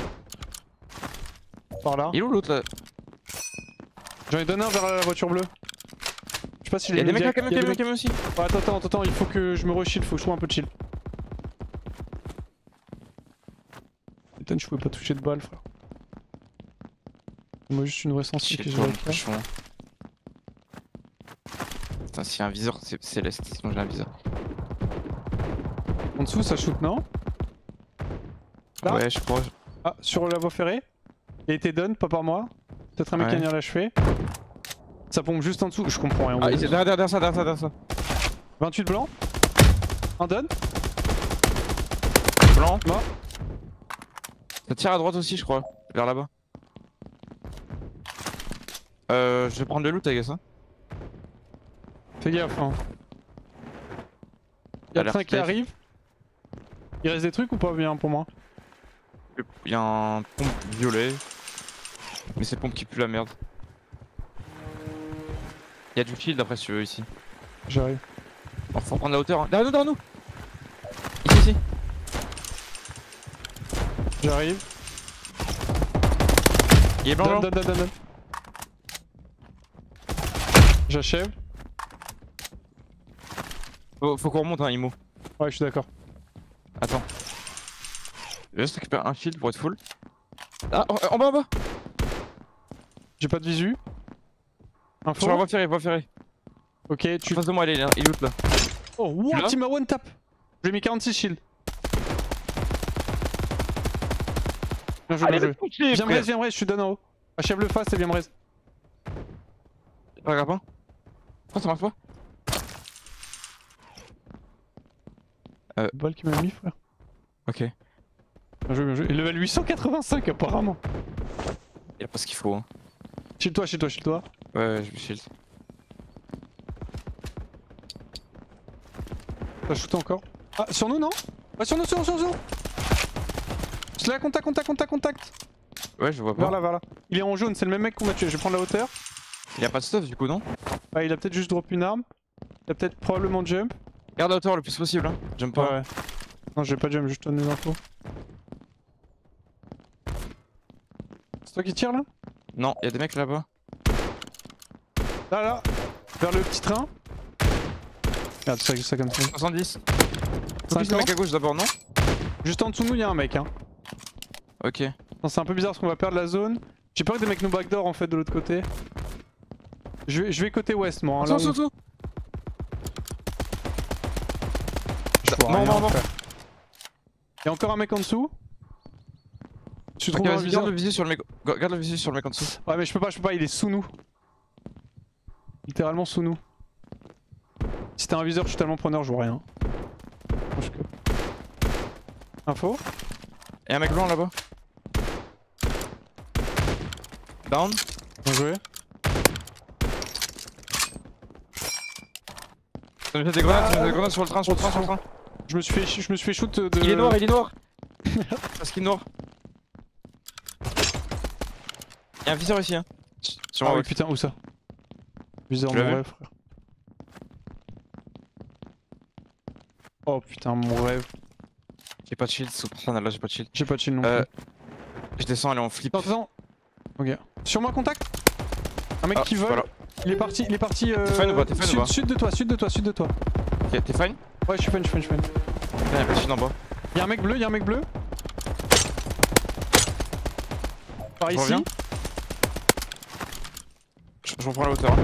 Par là. Il est où l'autre là? J'en ai donné un vers la voiture bleue. Je sais pas si Y'a les des mecs là, médias- y a des mecs- camion aussi. Oh, attends, il faut que je me re-shield, faut que je trouve un peu de shield. Putain, je pouvais pas toucher de balle, frère. Moi, juste une vraie sensi que j'ai récupérée. Putain, s'il y a un viseur, c'est céleste, sinon j'ai un viseur. En dessous, ça shoot, non? Là Ouais, je crois. Ah, sur la voie ferrée. Il a été done, pas par moi. Peut-être un mec qui a Ouais. vient l'achever. Ça pompe juste en dessous, je comprends rien. Ah, il est derrière ça. 28 blanc. Un done. Blanc. Mort. Ça tire à droite aussi, je crois. Vers là-bas. Je vais prendre le loot, I guess, hein. Fais gaffe, hein. Y'a le Alerte train qui safe. arrive. Il reste des trucs ou pas bien pour moi? Il y a un pompe violet. Mais c'est pompe qui pue la merde. Il y a du shield après si tu veux ici. J'arrive. Bon, faut prendre la hauteur. Hein. Derrière nous. Ici. J'arrive. Il est blanc. Donne. J'achève. Faut qu'on remonte, hein, Imo. Ouais, je suis d'accord. Attends. Je vais juste récupérer un shield pour être full. Ah, en bas. J'ai pas de visu. Info. Sur la voie ferrée. Ok, En tu. face de moi, il est loot là. Oh, what? là Il m'a one tap. J'ai mis 46 shield. Bien joué, bien joué. Viens me raise, je suis donne en haut. Achève le fast et viens me raise. Pas grave, hein. Pourquoi ça marche pas? Balle qui m'a mis, frère. Ok. Bien joué. Et level 885 apparemment. Y'a pas ce qu'il faut, hein. Shield-toi. Ouais, je me shield. T'as shooté encore. Ah, sur nous, non? Ah, sur nous. Là, contact. Ouais, je vois pas. Vers là. Il est en jaune, c'est le même mec qu'on a tué. Je vais prendre la hauteur. Y'a pas de stuff du coup, non? Ah, il a peut-être juste drop une arme. Il a peut-être probablement jump. Garde la hauteur le plus possible, hein. Jump pas. Ouais. Non, j'ai pas jump, juste donne des infos. C'est toi qui tire là? Non, y'a des mecs là-bas. Là. Vers le petit train. Regarde, ça comme ça. 70. Focus le 50. mec à gauche d'abord, non? Juste en dessous de nous, y'a un mec. Hein. Ok. Non, c'est un peu bizarre parce qu'on va perdre la zone. J'ai peur que des mecs nous backdoor en fait de l'autre côté. Je vais côté ouest moi. Hein, Attends, là où- attends. Je vois Non, rien, non, non. frère. Y'a encore un mec en dessous. Tu trouves un Garde viseur? le visu sur le mec. Garde le visu sur le mec en dessous. Ouais mais je peux pas, il est sous nous. Littéralement sous nous. Si t'as un viseur, je suis tellement preneur, je vois rien. Info? Et un mec blanc là-bas. Down. Bien joué. T'as mis des grenades sur le train, sur le train. Je me suis fait shoot de... Il est noir. Un skin noir. Y'a un viseur ici hein. Sur Ah moi, oui putain, où ça? Viseur Tu mon l'as vu rêve frère. Oh putain mon rêve. J'ai pas de shield, sous là j'ai pas de shield. J'ai pas de shield non plus. Je descends, elle est en flip. Attends. Ok. Sur moi contact. Un mec qui vole. Voilà. Il est parti. T'es fine ou pas? T'es fine ou pas? Sud de toi. Ok, t'es fine? Ouais, je suis fine. Putain, y'a pas de shield en bas. Y'a un mec bleu. Par Je ici. reviens. Je reprends la hauteur.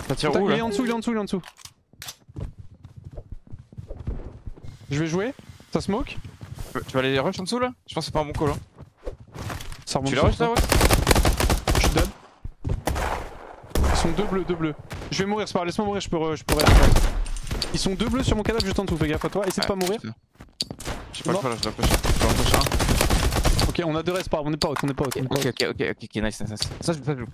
Ça tire où Il est là? en dessous. Je vais jouer. Ça smoke. Tu vas aller rush en dessous là? Je pense que c'est pas un bon call hein. Ça remonte. Tu l'as rush là ouais? Je suis dead. Ils sont deux bleus. Je vais mourir, c'est pas grave, laisse-moi mourir, je peux Ils sont deux bleus sur mon cadavre juste en dessous, fais gaffe à toi, essaie de pas mourir. J'ai pas le choix là, je dois push. Je dois en push un. Ok, on a deux restes, pas grave, on est pas out. Ok, nice. Ça je joue.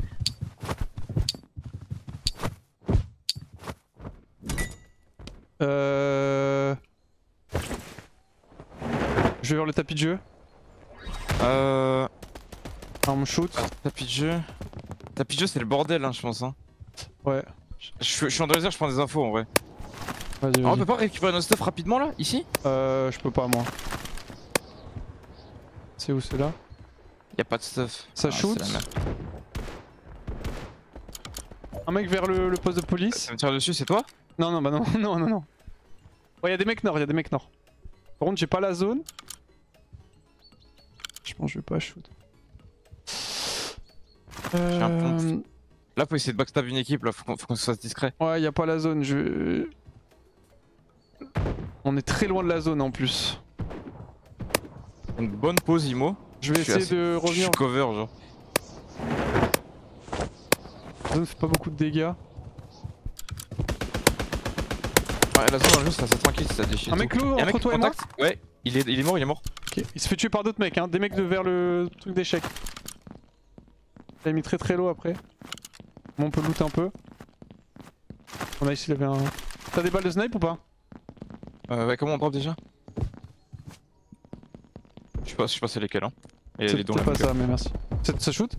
Je vais vers le tapis de jeu. Arme shoot. Tapis de jeu. Tapis de jeu c'est le bordel hein je pense hein. Ouais. Je suis en désert, je prends des infos en vrai. Vas-y. Ah, on peut pas récupérer nos stuff rapidement là, ici? Je peux pas moi. C'est où c'est là? Y'a pas de stuff. Ça shoot. Un mec vers le poste de police. Ça me tire dessus, c'est toi? Non, bah non. Ouais, y'a des mecs nord. Par contre, j'ai pas la zone. Je pense que je vais pas shoot. J'ai un pompe. Là, faut essayer de backstab une équipe, là, faut qu'on se fasse discret. Ouais, y'a pas la zone, On est très loin de la zone en plus. Une bonne pause, Imo. Je vais essayer de revenir. Je suis cover, genre. La zone fait pas beaucoup de dégâts. Ouais, la zone, en jeu, c'est assez tranquille si ça déchire. Un mec low entre toi et moi. Ouais, il est mort. Ok, il se fait tuer par d'autres mecs, hein. Des mecs vers le truc d'échec. Il a mis très low après. Bon, on peut loot un peu. On a ici, il avait un. T'as des balles de snipe ou pas? Ouais, comment on drop déjà? Je sais pas c'est lesquels hein. Et les dons c'est là. pas ça, mais merci. Ça shoot?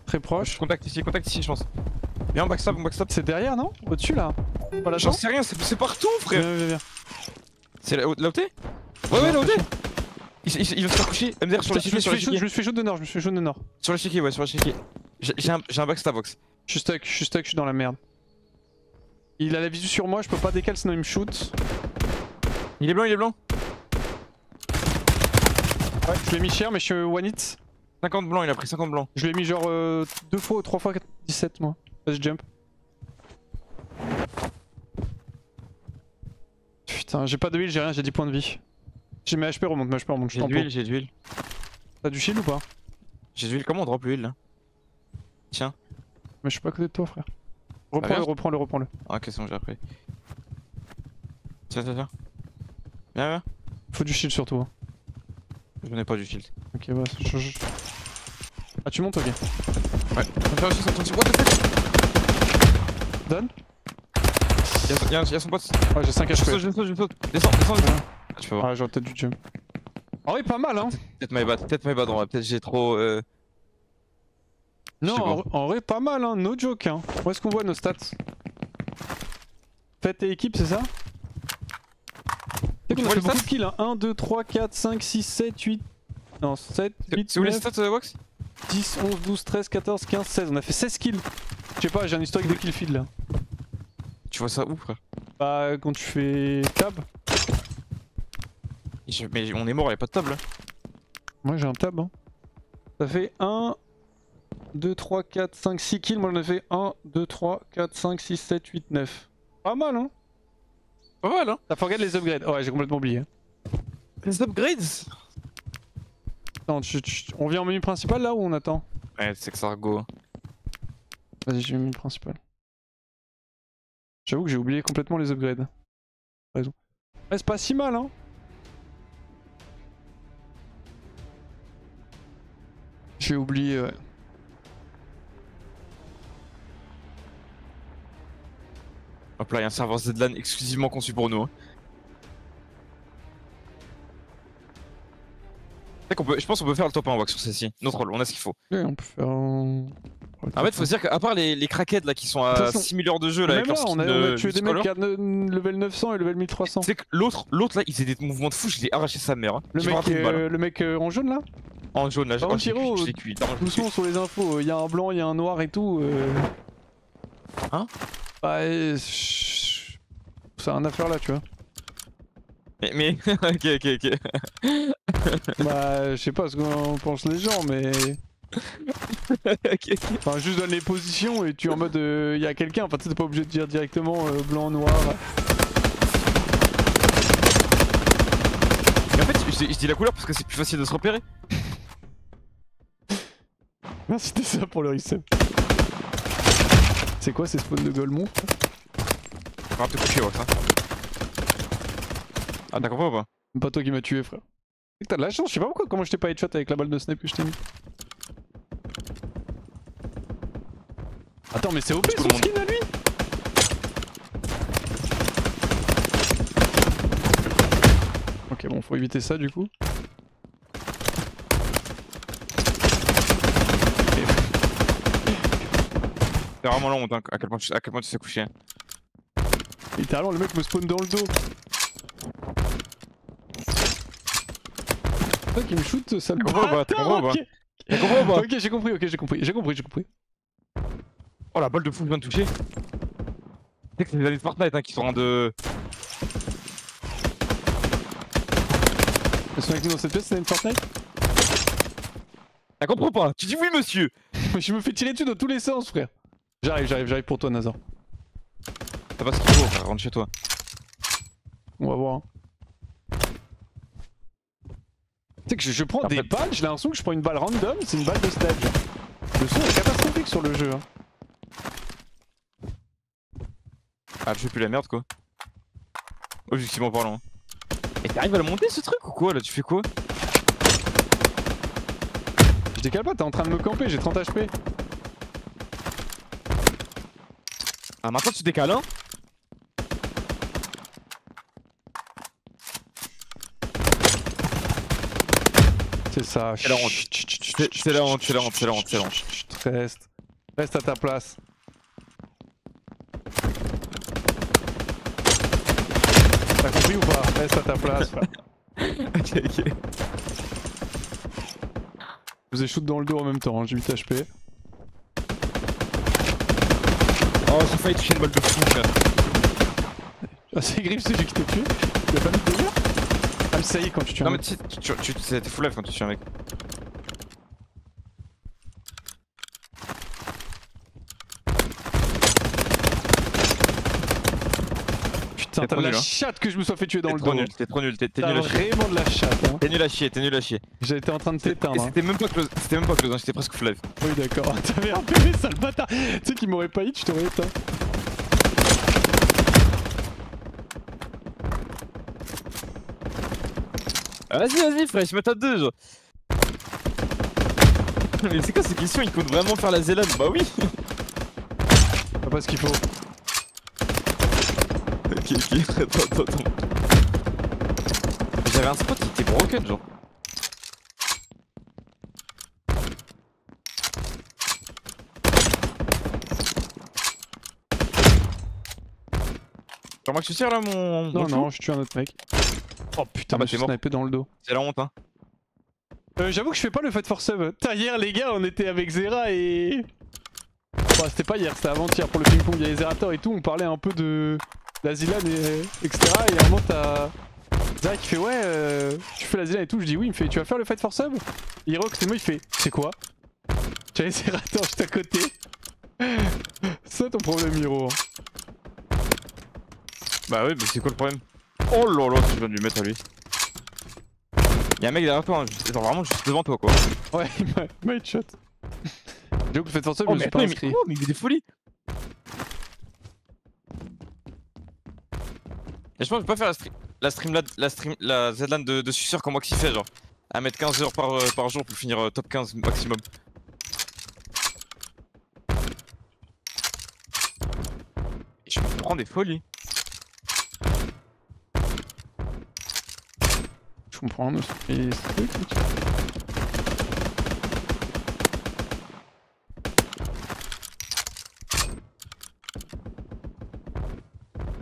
Très proche. Contact ici, je pense. Viens, on backstab. C'est derrière, non? Au-dessus là? Pas J'en sais rien, c'est partout, frère! Viens. C'est là où t'es? Ouais, là où t'es! Il va se faire coucher. MDR sur l'échiquier, Je me suis fait shoot de nord, Sur l'échiquier, ouais, sur l'échiquier. J'ai un backstab box. Je suis stuck, je suis dans la merde. Il a la visu sur moi, je peux pas décaler sinon il me shoot. Il est blanc. Ouais, je l'ai mis cher, mais je suis one hit. 50 blancs, il a pris 50 blancs. Je l'ai mis genre 2 fois ou 3 fois 17 moi. Vas-y, jump. Putain, j'ai pas de heal, j'ai rien, j'ai 10 points de vie. J'ai mes HP remonte, je J'ai de l'huile. T'as du shield ou pas? J'ai de l'huile, comment on drop l'huile là? Tiens. Mais je suis pas à côté de toi, frère. Reprends-le. Ah, ok, c'est bon, j'ai appris. Tiens. Viens. Faut du shield surtout. Hein. Je n'ai pas du shield. Ok, bah, Ah, tu montes, ok. Ouais. What the fuck? Donne. Y'a son pote. Ouais, j'ai 5 HP. Je saute. Descends. Ah, tu peux voir. Ah, j'aurais peut-être du jump. Ah oui, pas mal, hein. Peut-être my bad, en vrai. Peut-être j'ai trop. Non, en vrai, pas mal, hein. No joke, hein. Où est-ce qu'on voit nos stats? Faites et équipe, c'est ça? C'est qu'on a fait beaucoup de kills, hein. 1, 2, 3, 4, 5, 6, 7, 8. Non, 7, 8, C'est où les 9, stats, Wax? 10, 11, 12, 13, 14, 15, 16. On a fait 16 kills. Je sais pas, j'ai un historique de kill feed là. Tu vois ça où, frère? Bah, quand tu fais tab. Mais on est mort, y'a pas de table là. Moi j'ai un tab, hein. Ça fait 1, 2, 3, 4, 5, 6 kills. Moi j'en ai fait 1, 2, 3, 4, 5, 6, 7, 8, 9. Pas mal hein. Pas mal hein. T'as faut regarder les upgrades. Ouais, j'ai complètement oublié. Les upgrades. Attends, on vient au menu principal là ou on attend? Ouais, c'est que ça go. Vas-y, j'ai le menu principal. J'avoue que j'ai oublié complètement les upgrades. T'as raison. Ouais, c'est pas si mal hein. J'ai oublié, ouais. Hop là, il y a un serveur Zlan exclusivement conçu pour nous. Hein. Je pense qu'on peut faire le top 1 wax sur celle-ci. Notre rôle, on a ce qu'il faut. Ouais, on peut faire un... En fait, faut se dire qu'à part les crackheads là qui sont à 6000 heures de jeu là, même avec là, leur on a skin, tué des mecs à level 900 et level 1300. C'est que l'autre là, il faisait des mouvements de fou, je l'ai arraché sa mère. Hein. Le mec en jaune là? En jaune là, Par contre, Hiro, je l'ai cuit. doucement sur les infos, y a un blanc, y a un noir et tout. Hein? Bah, c'est un affaire là, tu vois. Mais... ok. Bah, je sais pas ce qu'en pensent les gens, mais... ok. Enfin, juste donne les positions et tu es en mode y a quelqu'un, enfin t'es pas obligé de dire directement blanc, noir. Mais en fait, je dis la couleur parce que c'est plus facile de se repérer. Merci de ça pour le reset. C'est quoi ces spawns de Golemont? On va te coucher, ouais, ça. Ah, t'as compris ou pas? C'est pas toi qui m'as tué, frère. C'est que t'as de la chance, je sais pas pourquoi, comment je t'ai pas headshot avec la balle de snipe que je t'ai mis. Attends, mais c'est OP son skin à lui! Ok, bon, faut éviter ça du coup. C'est vraiment long, hein, à quel point tu sais coucher. Littéralement, le mec me spawn dans le dos. C'est toi qui me shoot, sale bâtard. T'as compris ou pas? Ok, j'ai compris. Oh la balle de fou que je viens de toucher. C'est que c'est les années de Fortnite hein, qui sont en de... Ils sont avec nous dans cette pièce, c'est une Fortnite? T'as compris ou pas? Tu dis oui monsieur. Je me fais tirer dessus dans tous les sens, frère. J'arrive pour toi, Nazar. T'as pas ce qu'il faut, frère, rentre chez toi. On va voir. Hein. Tu sais que je prends des balles, j'ai l'impression que je prends une balle random, c'est une balle de stage. Le son est catastrophique sur le jeu. Hein. Ah, je fais plus la merde quoi. Objectivement parlant. Hein. Et t'arrives à le monter ce truc ou quoi là? Tu fais quoi? Je décale pas, t'es en train de me camper, j'ai 30 HP. Ah, maintenant tu décales hein? C'est ça. C'est la honte. C'est la honte. Reste à ta place. T'as compris ou pas? Reste à ta place, frère. Ok. Je vous ai shoot dans le dos en même temps, hein, j'ai 8 HP. Oh, j'ai failli toucher une balle de fou, frère. Ah, c'est Griff celui qui t'a tué? Il a pas mis de dégâts? Ah, mais ça y est, quand tu tues un mec. Non, mais t'es full life quand tu tues un mec. Putain, t'as de la chatte que je me sois fait tuer dans le dos. T'es trop nul, t'es nul à chier. T'as vraiment de la chatte. Hein. T'es nul à chier. J'étais en train de t'éteindre. C'était même pas close, hein, j'étais presque full life. Oui, d'accord. T'avais un PV, sale bâtard. Tu sais qu'il m'aurait pas hit, je t'aurais éteint. Vas-y, frère, je mets à 2 genre. Mais c'est quoi ces questions? Il compte vraiment faire la Zélane? Bah oui. T'as pas ce qu'il faut. Ok, attends. J'avais un spot qui était broken genre. Tu remarques que tu tires là mon... Non, je tue un autre mec. Oh putain, bah, je suis snipé dans le dos. C'est la honte hein. J'avoue que je fais pas le fight for sub. Hier les gars, on était avec Zera et... Bon, c'était pas hier, c'était avant-hier pour le ping-pong, il y avait Zerator et tout, on parlait un peu de la Zilan et etc. Et à un moment t'as Zera qui fait ouais, tu fais la Zilan et tout, je dis oui, il me fait tu vas faire le fight for sub? Hiro c'est moi, il fait c'est quoi? J'allais essayer attends, juste à côté. C'est ça ton problème, Hiro. Bah oui, mais c'est quoi le problème? Oh lolo, je viens de lui mettre à lui. Y'a un mec derrière toi, hein, genre vraiment juste devant toi quoi. Ouais, il m'a headshot. J'avoue que faites force, je Oh me mais suis pas attends, inscrit. mais il fait des folies. Et je pense que je vais pas faire la Zlan de suceur comme moi qui fait genre. À mettre 15 heures par jour pour finir top 15 maximum. Et je me prends des folies. Je comprends, mais c'est truc.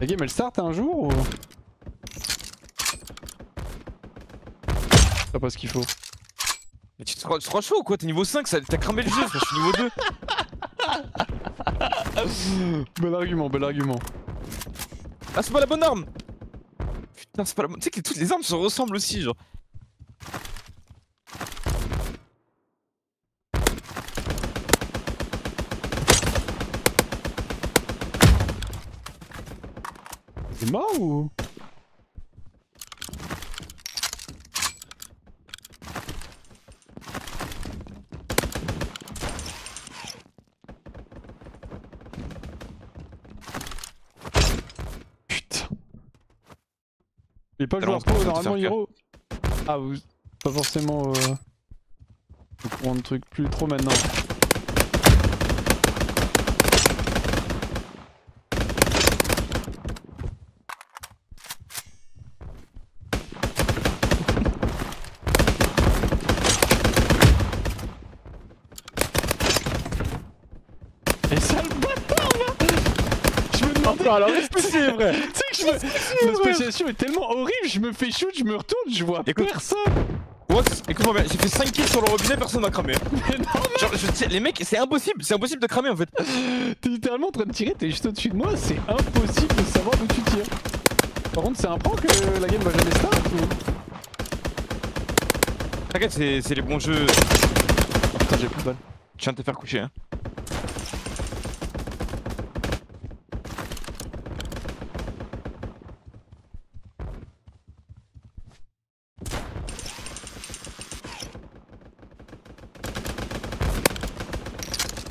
La game elle start un jour ou... T'as pas ce qu'il faut. Mais tu te crois chaud ou quoi? T'es niveau 5, t'as cramé le jeu, je suis niveau 2. Bel argument, bel argument. Ah c'est pas la bonne arme. Putain c'est pas la bonne... Tu sais que toutes les armes se ressemblent aussi genre. T'es mort ou... Putain. Il est pas joueur pro normalement Hiro. Ah vous... Pas forcément au courant de trucs plus trop maintenant. Et ça le bâtard là. Je me demandais... alors c'est vrai. Tu sais que la spécialisation est tellement horrible, je me fais shoot, je me retourne, je vois Écoute. personne. What? Écoute-moi bien, j'ai fait 5 kills sur le robinet, personne m'a cramé. Mais non, Genre, les mecs, c'est impossible de cramer en fait. t'es littéralement en train de tirer, t'es juste au-dessus de moi, c'est impossible de savoir d'où tu tires. Par contre, c'est un prank que la game va jamais start ou... T'inquiète, c'est les bons jeux. Oh, Putain, j'ai plus de balles. Je viens de te faire coucher hein.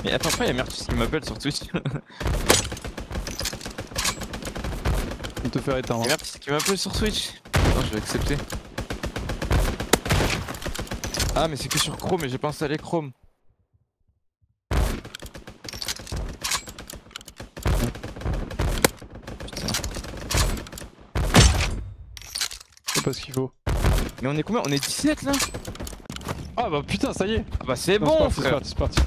Mais attends pas, y'a Mertus qui m'appelle sur Twitch. On te faire éteindre. Y'a Mertus qui m'appelle sur Twitch. Non, je vais accepter. Ah mais c'est que sur Chrome et j'ai pas installé Chrome. Putain. C'est pas ce qu'il faut. Mais on est combien? On est 17 là? Ah bah putain, ça y est. Ah bah c'est Non, bon c'est frère. parti, c'est parti.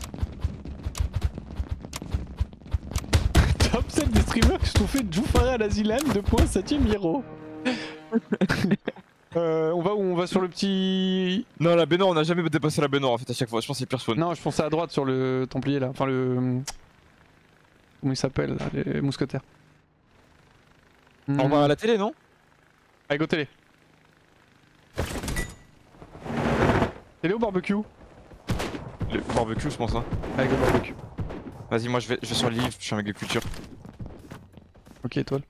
Top 7 des streamers qui se sont fait Jufara à la Zilan, 2.7ème Hiro. On va où? On va sur le petit... Non la baignoire, on a jamais dépassé la baignoire en fait à chaque fois, je pense que c'est pire spawn. Non, je pensais à droite sur le Templier là, enfin le... Comment il s'appelle là, les mousquetaires. On va à la télé non? Allez, go télé. Télé au barbecue? Le barbecue je pense hein. Allez, go barbecue. Vas-y moi je vais sur le livre, je suis un mec de culture. Ok, étoile.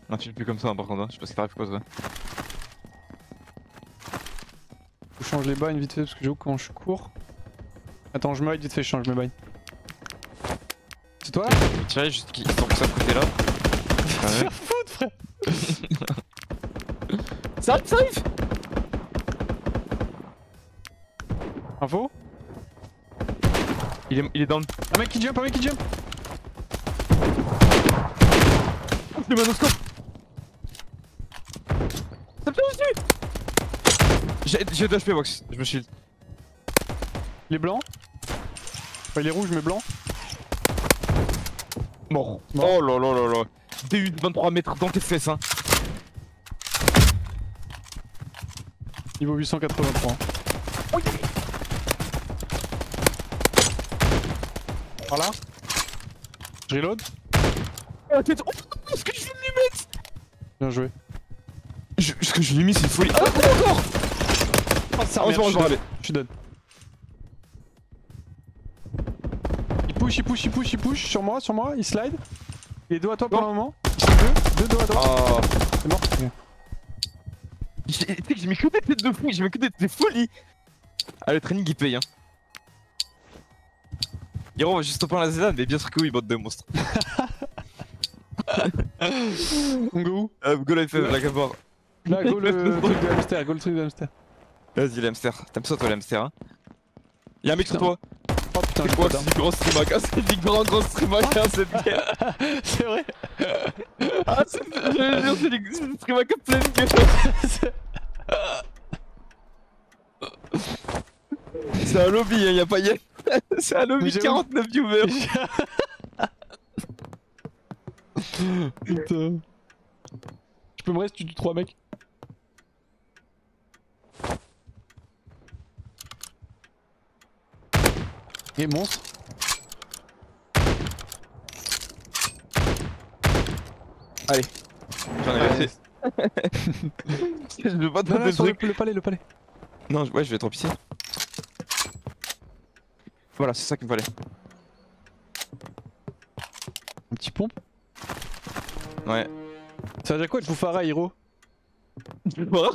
Non tu le plus comme ça hein, par contre hein. Je sais pas ce qui t'arrive quoi ça. Faut changer les bains vite fait parce que j'avoue quand je cours. Attends, je me ride vite fait, je change mes bains. C'est toi là? Tiens juste qu'il tombe ça de côté là. Va te faire foutre frère. Ça arrive. Info? Il est dans le... Un mec qui jump, un mec qui jump. Le manoscope. Ça me tire dessus. J'ai 2 HP box, je me shield. Il est blanc. Enfin, il est rouge mais blanc. Mort. Mort. Oh là là là là. DU de 23 mètres dans tes fesses hein. Niveau 883. Oui. Par là. Je reload. Oh, tête. Oh, ce que je viens de lui mettre. Bien joué. Ce que je lui ai mis c'est une folie. Ah encore. Oh ça On se voit, je suis dead. il push sur moi, il slide. Il est dos à toi pour Bon. le moment. Deux dos à droite. Oh. C'est mort. Ok. J'ai mis que des têtes de fou, j'ai mis que des folies. Ah, le training il paye hein. Hiro on va juste stopper la Zélan, mais bien sûr que oui, bande de monstres. On go où? Go life, la gabar. Là, go le truc de hamster, go le truc de hamster. Vas-y, le hamster. T'aimes ça toi, le hamster hein? Y'a un mec sur toi. Oh putain, C'est quoi? C'est du gros streamac, hein? C'est du gros streamac, hein, cette guerre. C'est vrai. Ah, c'est du streamac à pleine gueule. C'est un lobby, hein, y'a pas y'a. C'est un lobby de 49 viewers. Putain. Tu peux me rester du 3 mecs. Et monstre. Allez, j'en ai assez. Je veux pas te Non, faire non, des sur trucs. le palais. Non, ouais, je vais trop pisser. Voilà, c'est ça qu'il me fallait. Un petit pompe. Ouais. Ça veut dire quoi, le Foufara, Hiro? Quoi?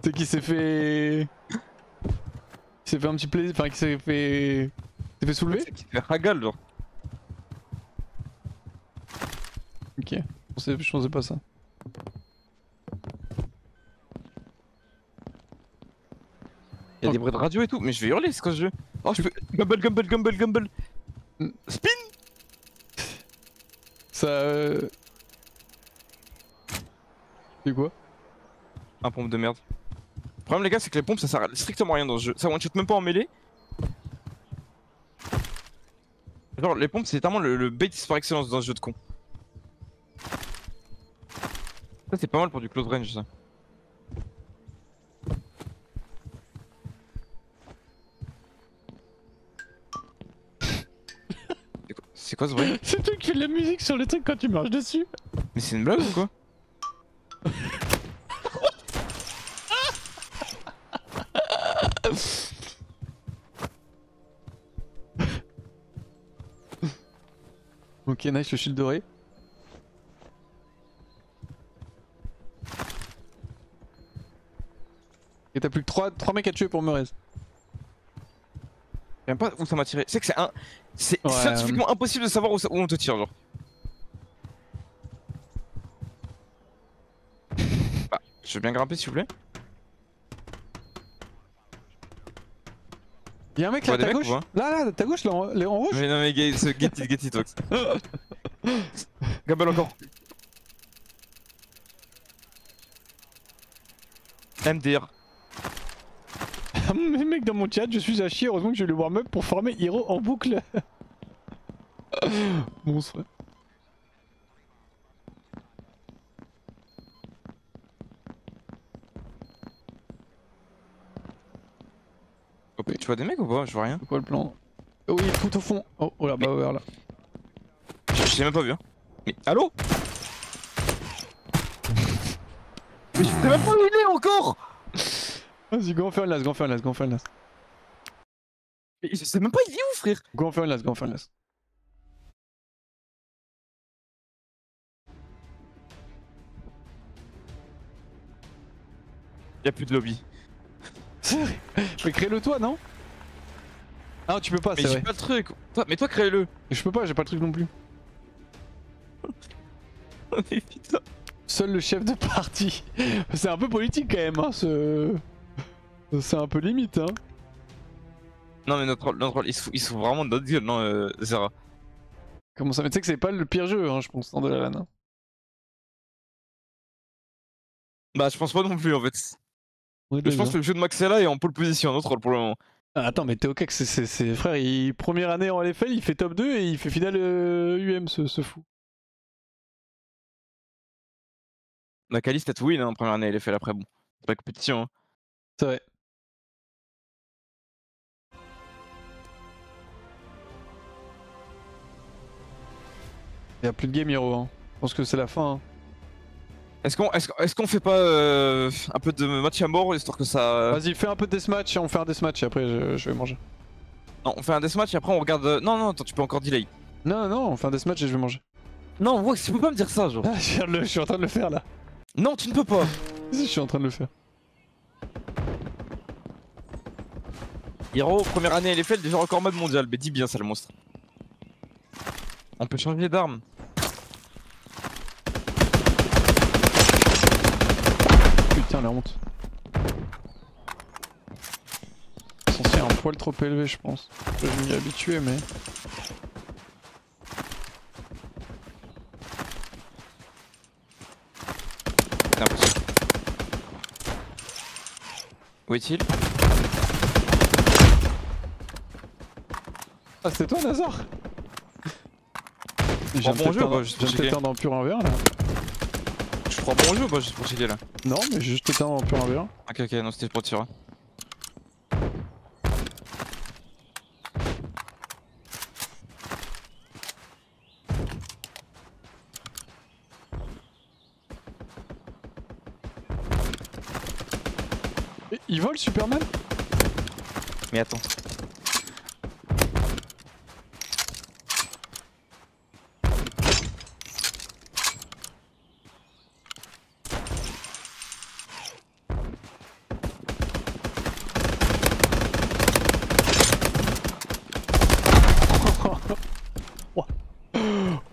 C'est qu'il s'est fait. Il s'est fait un petit plaisir. Enfin, qu'il s'est fait. Il s'est fait soulever? C'est qui fait ragal, genre. Ok. Je pensais pas ça. Y'a des bruits de radio et tout, mais je vais hurler, c'est quoi ce jeu? Oh, je peux. Gumble. Spin! Ça. C'est quoi? Un pompe de merde. Le problème, les gars, c'est que les pompes ça sert à strictement rien dans ce jeu. Ça one-shot même pas en mêlée. Genre, les pompes, c'est littéralement le bait par excellence dans ce jeu de con. Ça, c'est pas mal pour du close range, ça. C'est quoi ce bruit? C'est toi qui fais de la musique sur les trucs quand tu marches dessus. Mais c'est une blague ou quoi? Ok, nice, le shield doré. Et t'as plus que 3 mecs à tuer pour Meurez. Je sais même pas où ça m'a tiré. C'est que c'est un. C'est Ouais. scientifiquement impossible de savoir où on te tire, genre. Ah, je veux bien grimper s'il vous plaît. Y'a un mec Tu là vois à ta des gauche. mecs ou Là, à ta gauche, là, en rouge. Mais non, mais get it, Vox. Gabelle encore. MDR. Mais mec dans mon chat, je suis à chier, heureusement que j'ai le warm-up pour former Hiro en boucle. Monstre. Tu vois des mecs ou pas? Je vois rien. C'est quoi le plan? Oh oui, tout au fond. Oh là, bah ouais, là. J'ai même pas vu hein. Mais allô? Mais je sais même pas où il est encore! Vas-y, go en faire une last, go en faire une last. Mais je sais même pas il est où frère? Go en faire une last. Y'a plus de lobby. C'est vrai. Mais crée-le toi, non? Ah non, tu peux pas, Mais c'est j'ai vrai. pas le truc. Mais toi crée-le. Je peux pas, j'ai pas le truc non plus. Mais putain. Seul le chef de parti. C'est un peu politique quand même, hein, ce... C'est un peu limite, hein. Non mais notre rôle, il se fout vraiment de notre gueule, non Zera. Comment ça? Mais tu sais que c'est pas le pire jeu, hein, je pense, dans Dalaran. Hein. Bah je pense pas non plus en fait. On est Je pense que le jeu de Maxella est en pole position, notre rôle pour le moment. Ah, attends, mais Théokex, c'est frère, première année en LFL, il fait top 2 et il fait finale UM, ce fou. La Caliste a tout win hein, en première année, elle est fait après bon. C'est pas compétition hein. C'est vrai. Y'a plus de game Hiro, hein. Je pense que c'est la fin. Hein. Est-ce qu'on fait pas un peu de match à mort histoire que ça. Vas-y, fais un peu de deathmatch et on fait un deathmatch et après je vais manger. Non, on fait un deathmatch et après on regarde. Non, non, attends, tu peux encore delay. Non, non, on fait un deathmatch et je vais manger. Non, Wax, tu peux pas me dire ça, genre. Ah, je suis en train de le faire là. Non, tu ne peux pas. Si, je suis en train de le faire. Hiro, première année LFL, déjà record mode mondial. Mais dis bien ça, le monstre. On peut changer d'arme. Putain, la honte. Censé un poil trop élevé, je pense. Je vais m'y habituer, mais. C'est impossible. Où est-il? Ah, c'était toi, Nazar? J'ai bon jeu ou pas, juste pour checker? t'éteindre en pur 1v1 là. Je crois bon jeu ou pas, juste pour checker là? Non, mais j'ai juste t'éteindre en pur 1v1. Ok, ok, non, c'était pour tirer. Il vole Superman? Mais attends.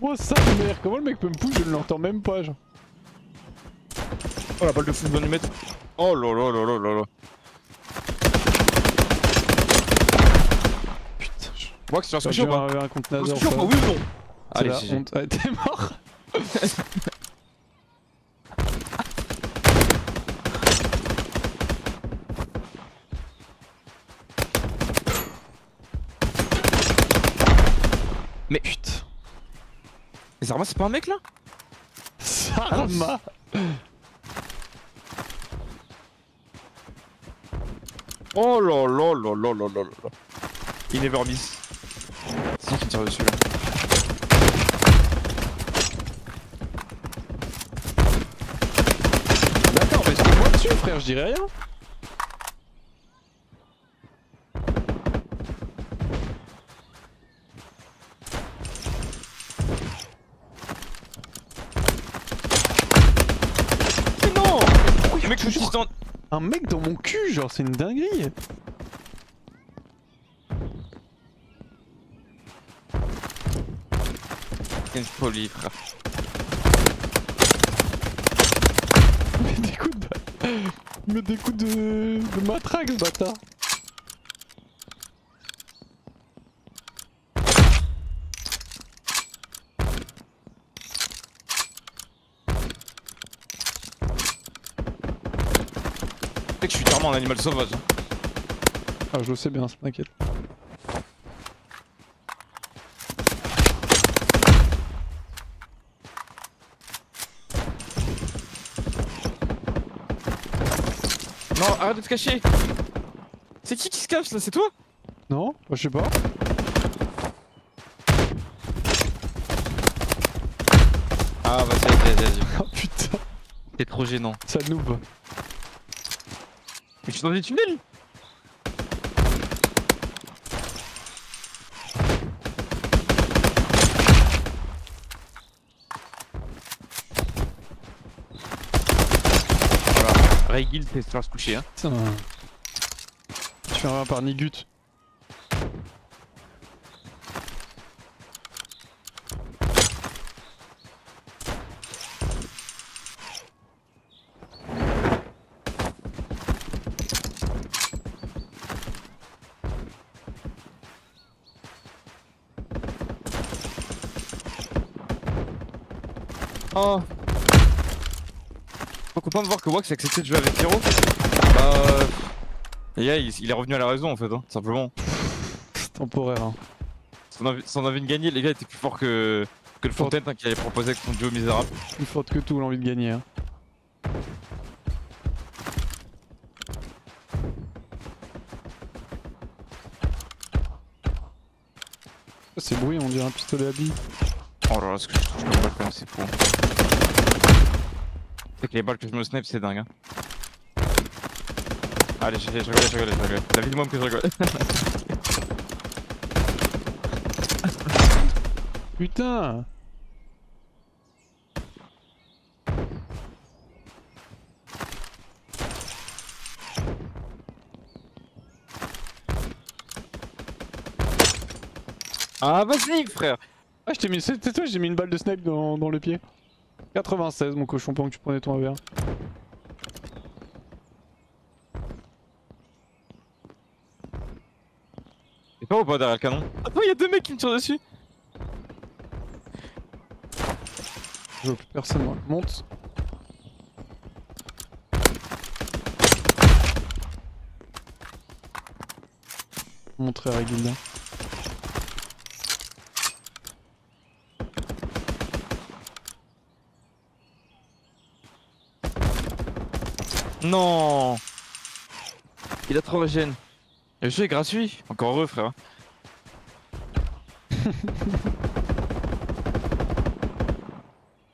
Oh sa mère, comment le mec peut me push? Je ne l'entends même pas, genre. Oh la balle de foot, bonne mettre. Oh là là là là là là. Putain, Wax, tu vas se coucher j'ai ou pas? un contre Tu vas se Nazar. coucher ou pas? Oui ou non? C'est Allez, la GG. honte. Ah, t'es mort? Mais putain. Les Arma, c'est pas un mec là? Sarma. Oh là là là là là là là. Il never miss. C'est qui tire dessus là? D'accord, mais c'est moi dessus, frère, je dirais rien. Mais non! Le mec, je suis juste en. Un mec dans mon cul, genre, c'est une dinguerie. C'est une folie, frère. Mais des coups de. Mais des coups de matraque, ce bâtard. Mec, je suis clairement un animal sauvage. Ah, je le sais bien, ça m'inquiète. Non, arrête de te cacher. C'est qui se cache là? C'est toi? Non? Bah, je sais pas. Ah, vas-y. Oh putain, T'es trop gênant. ça noob. Mais je suis dans des tunnels. Voilà, Ray Guild, c'est se faire se coucher hein. Putain. Je fais un par Nigut. Oh. Trop content de voir que Wax a accepté de jouer avec Hiro. Bah. Les gars, il est revenu à la raison en fait, hein, simplement. C'est temporaire, hein. Si on avait une gagnée, les gars étaient plus forts que le Fontaine hein, qui avait proposé avec son duo misérable. Plus forte que tout, l'envie de gagner, hein. C'est bruit, on dirait un pistolet à billes. Oh là là, ce que je touche comme balle quand même, c'est fou. C'est que les balles que je me snipe, c'est dingue. Hein. Allez, je rigole. La vie de moi que je rigole. Putain. Ah vas-y frère. Ah je t'ai mis, c'est toi, j'ai mis une balle de snipe dans le pied. 96 mon cochon pendant que tu prenais ton AVR. T'es pas ou pas derrière le canon? Attends, y'a 2 mecs qui me tirent dessus. Je vois plus personne moi. Monte. Montrer à Gilda. Non. Il a trop régène. Le jeu est gratuit. Encore heureux frère.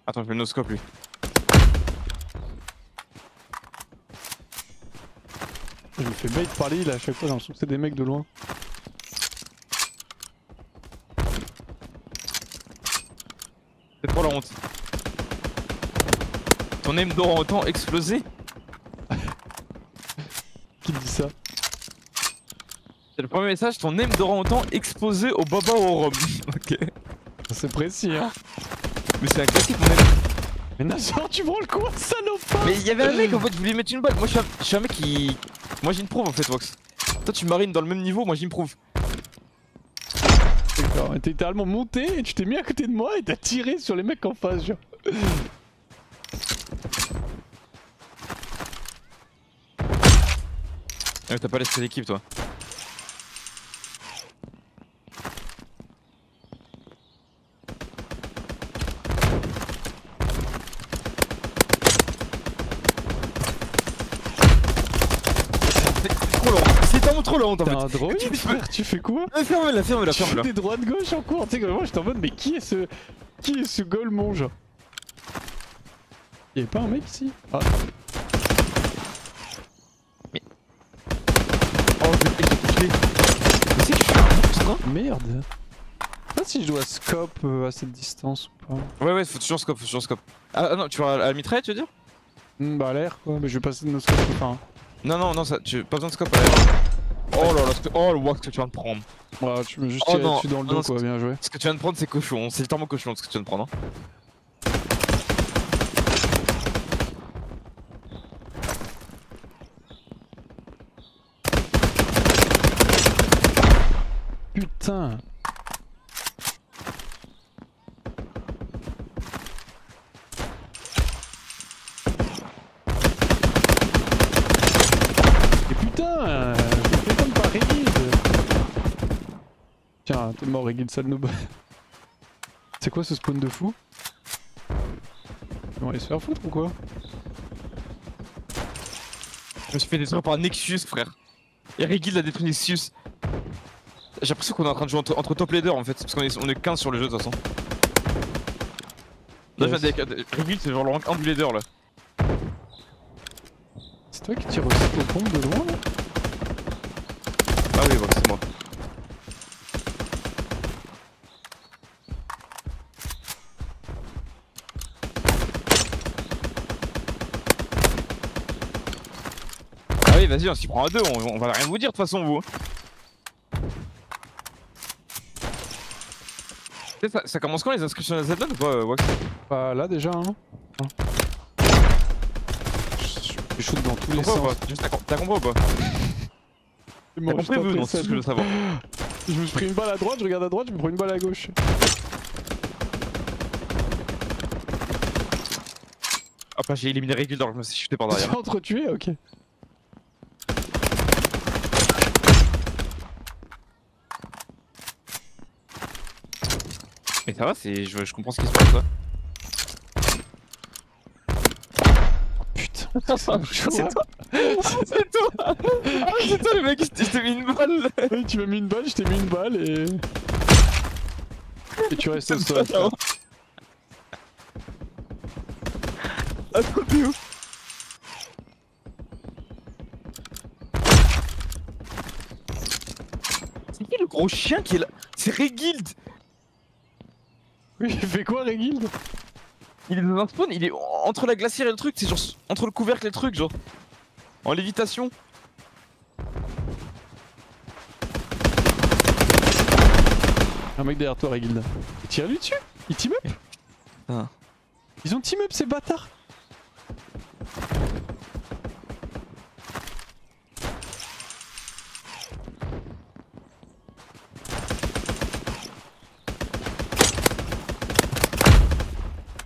Attends, je vais le no-scope lui. Je me fais bait par l'île à chaque fois, j'ai l'impression que c'est des mecs de loin. C'est trop la honte. Ton aim d'or autant explosé. Qui dit ça? C'est le premier message, ton aim d'or autant explosé au baba ou au rhum. Ok. C'est précis hein. Mais c'est un classique mon aim. Mais Nazar, tu branles quoi, salopard? Mais il y avait un mec en fait, je voulais mettre une balle. Moi je suis un mec qui. Moi j'ai une prouve en fait, Wax. Toi tu marines dans le même niveau, moi j'ai une prouve. D'accord, t'es littéralement monté et tu t'es mis à côté de moi et t'as tiré sur les mecs en face, genre. Ah, t'as pas l'esprit d'équipe toi. C'est tellement trop la honte en T'es fait. un droïde frère, tu fais quoi? Ferme-la, ferme-la, Tu fais ferme-la. des droites gauche en cours, tu sais que moi j'étais en mode mais qui est ce golemon genre? Y'avait pas un mec ici? Ah. Mais. Oh j'ai touché. Mais c'est que je suis un monstre hein. Merde. Je sais pas si je dois scope à cette distance ou pas. Ouais faut toujours scope, faut toujours scope. Ah non, tu vas à la mitraille tu veux dire? Bah à l'air quoi, mais je vais passer de nos scopes enfin. Non, ça, pas besoin de scope à l'air. Oh là là, oh le wax que tu viens de prendre. Ouais, tu me juste Oh tiré non, dessus dans le non, dos quoi, bien joué. Ce que tu viens de prendre c'est cochon, c'est tellement cochon ce que tu viens de prendre. Hein. Putain. Et putain, je fais comme par Regid. Tiens, t'es mort Regid, sale noob. C'est quoi ce spawn de fou? On va aller se faire foutre ou quoi? Je me suis fait détruire par Nexus frère. Et Regil a détruit Nexus. J'ai l'impression qu'on est en train de jouer entre top leaders en fait, parce qu'on est 15 sur le jeu de toute façon. Là je viens avec Regil, c'est genre le rank 1 du leader là. C'est toi qui tires aussi aux pompes de loin là? Ah oui, bon, c'est moi. Ah oui, vas-y, on s'y prend à deux, on va rien vous dire de toute façon, vous. Ça commence quand les inscriptions à la Z-Lane ou pas, Wax? Bah là déjà hein. Je shoot dans tous les T'as compris ou sens. pas? Juste, t'as compris ou pas? C'est T'as mort, compris, juste vous? après Non, c'est ça. ce que je veux savoir. Je me suis pris une balle à droite, je regarde à droite, je me prends une balle à gauche. Hop là, j'ai éliminé Regil, alors je me suis shooté par derrière. T'es entretué? Ok. Mais ça va, je comprends ce qui se passe là. Putain, C'est toi. C'est toi. Ah, c'est toi le mec, je t'ai mis une balle. Oui, tu m'as mis une balle, je t'ai mis une balle et... Et tu restes au sol. Attends, t'es où? C'est qui le gros chien qui est là? C'est Regild. Il fait quoi, Reguild? Il est dans un spawn, il est entre la glacière et le truc, c'est genre entre le couvercle et le truc, genre. En lévitation. Un mec derrière toi, Reguild. Tire lui dessus. Ils team up. Ah. Ils ont team up ces bâtards.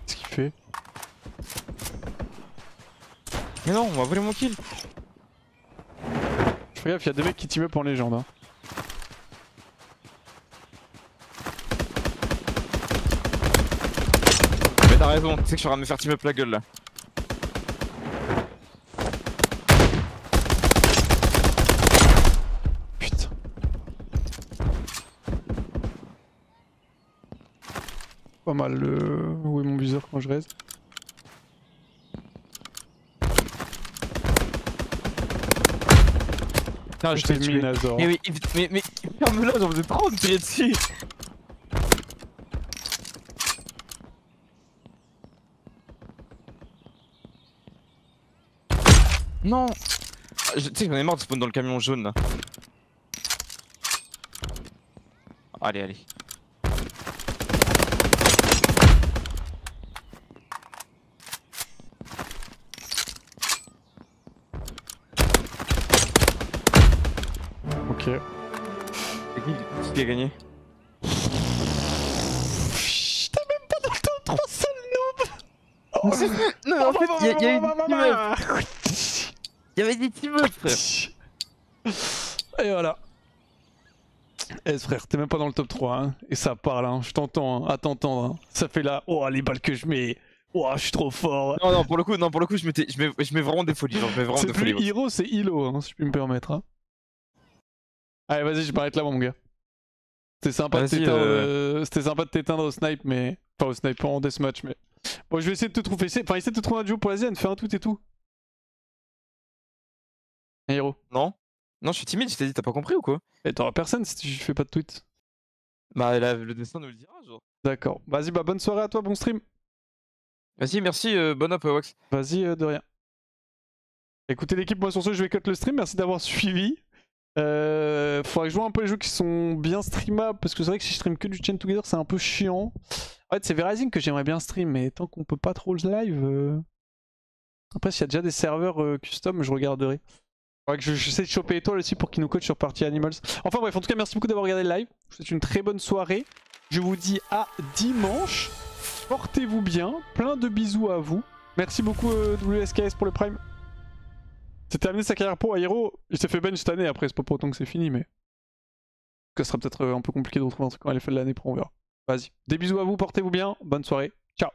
Qu'est-ce qu'il fait? Mais non, on va voler mon kill. Je fais gaffe, il y a des mecs qui team up en légende. Hein. Mais t'as raison, tu sais que je suis en train de me faire team up la gueule là. Putain. Pas mal le... Où est mon viseur quand je reste? Non, je t'ai mis tué. Nazor. Mais ferme-la, j'en faisais trop de tirer dessus. Non. Tu sais que j'en ai marre de spawn dans le camion jaune là. Allez, allez. Ok. C'est qui a gagné? J'étais même pas dans le top 3 seul noob. Non, en fait, il y a eu des team-up. Il y avait des team-up, frère. Et voilà. Eh frère, t'es même pas dans le top 3 hein. Et ça parle hein, je t'entends hein, à t'entendre hein. Ça fait là, oh les balles que je mets. Oh je suis trop fort. Non, pour le coup, je mets vraiment des folies, genre je mets vraiment C'est des plus folies. Hiro, c'est Hilo hein, si je puis me permettre hein. Allez vas-y je m'arrête là mon gars. C'était sympa de t'éteindre c'était sympa de t'éteindre au snipe mais... Enfin au snipe en deathmatch mais... Bon je vais essayer de te trouver, enfin essayer de te trouver un duo pour la ZN, fais un tout et tout. Un Hiro. Non, je suis timide, je t'ai dit, t'as pas compris ou quoi? Et t'auras personne si tu fais pas de tweet. Bah le destin nous le dira, genre. D'accord, vas-y bah bonne soirée à toi, bon stream. Vas-y, merci, bon up Wax. Vas-y de rien. Écoutez l'équipe, moi sur ce je vais cut le stream, merci d'avoir suivi. Faudrait que je joue un peu les jeux qui sont bien streamables parce que c'est vrai que si je stream que du Chain Together c'est un peu chiant. En fait c'est V-Rising que j'aimerais bien stream mais tant qu'on peut pas trop le live... Après s'il y a déjà des serveurs custom je regarderai. Faudrait que j'essaie de choper Étoile aussi pour qu'il nous coach sur Party Animals. Enfin bref, en tout cas merci beaucoup d'avoir regardé le live. Je vous souhaite une très bonne soirée. Je vous dis à dimanche. Portez-vous bien, plein de bisous à vous. Merci beaucoup WSKS pour le prime. C'est terminé sa carrière pro à Hero. Il s'est fait bench cette année, après c'est pas pour autant que c'est fini mais... Ce sera peut-être un peu compliqué de retrouver un truc quand elle est fait de l'année pro, on verra. Vas-y, des bisous à vous, portez-vous bien, bonne soirée, ciao.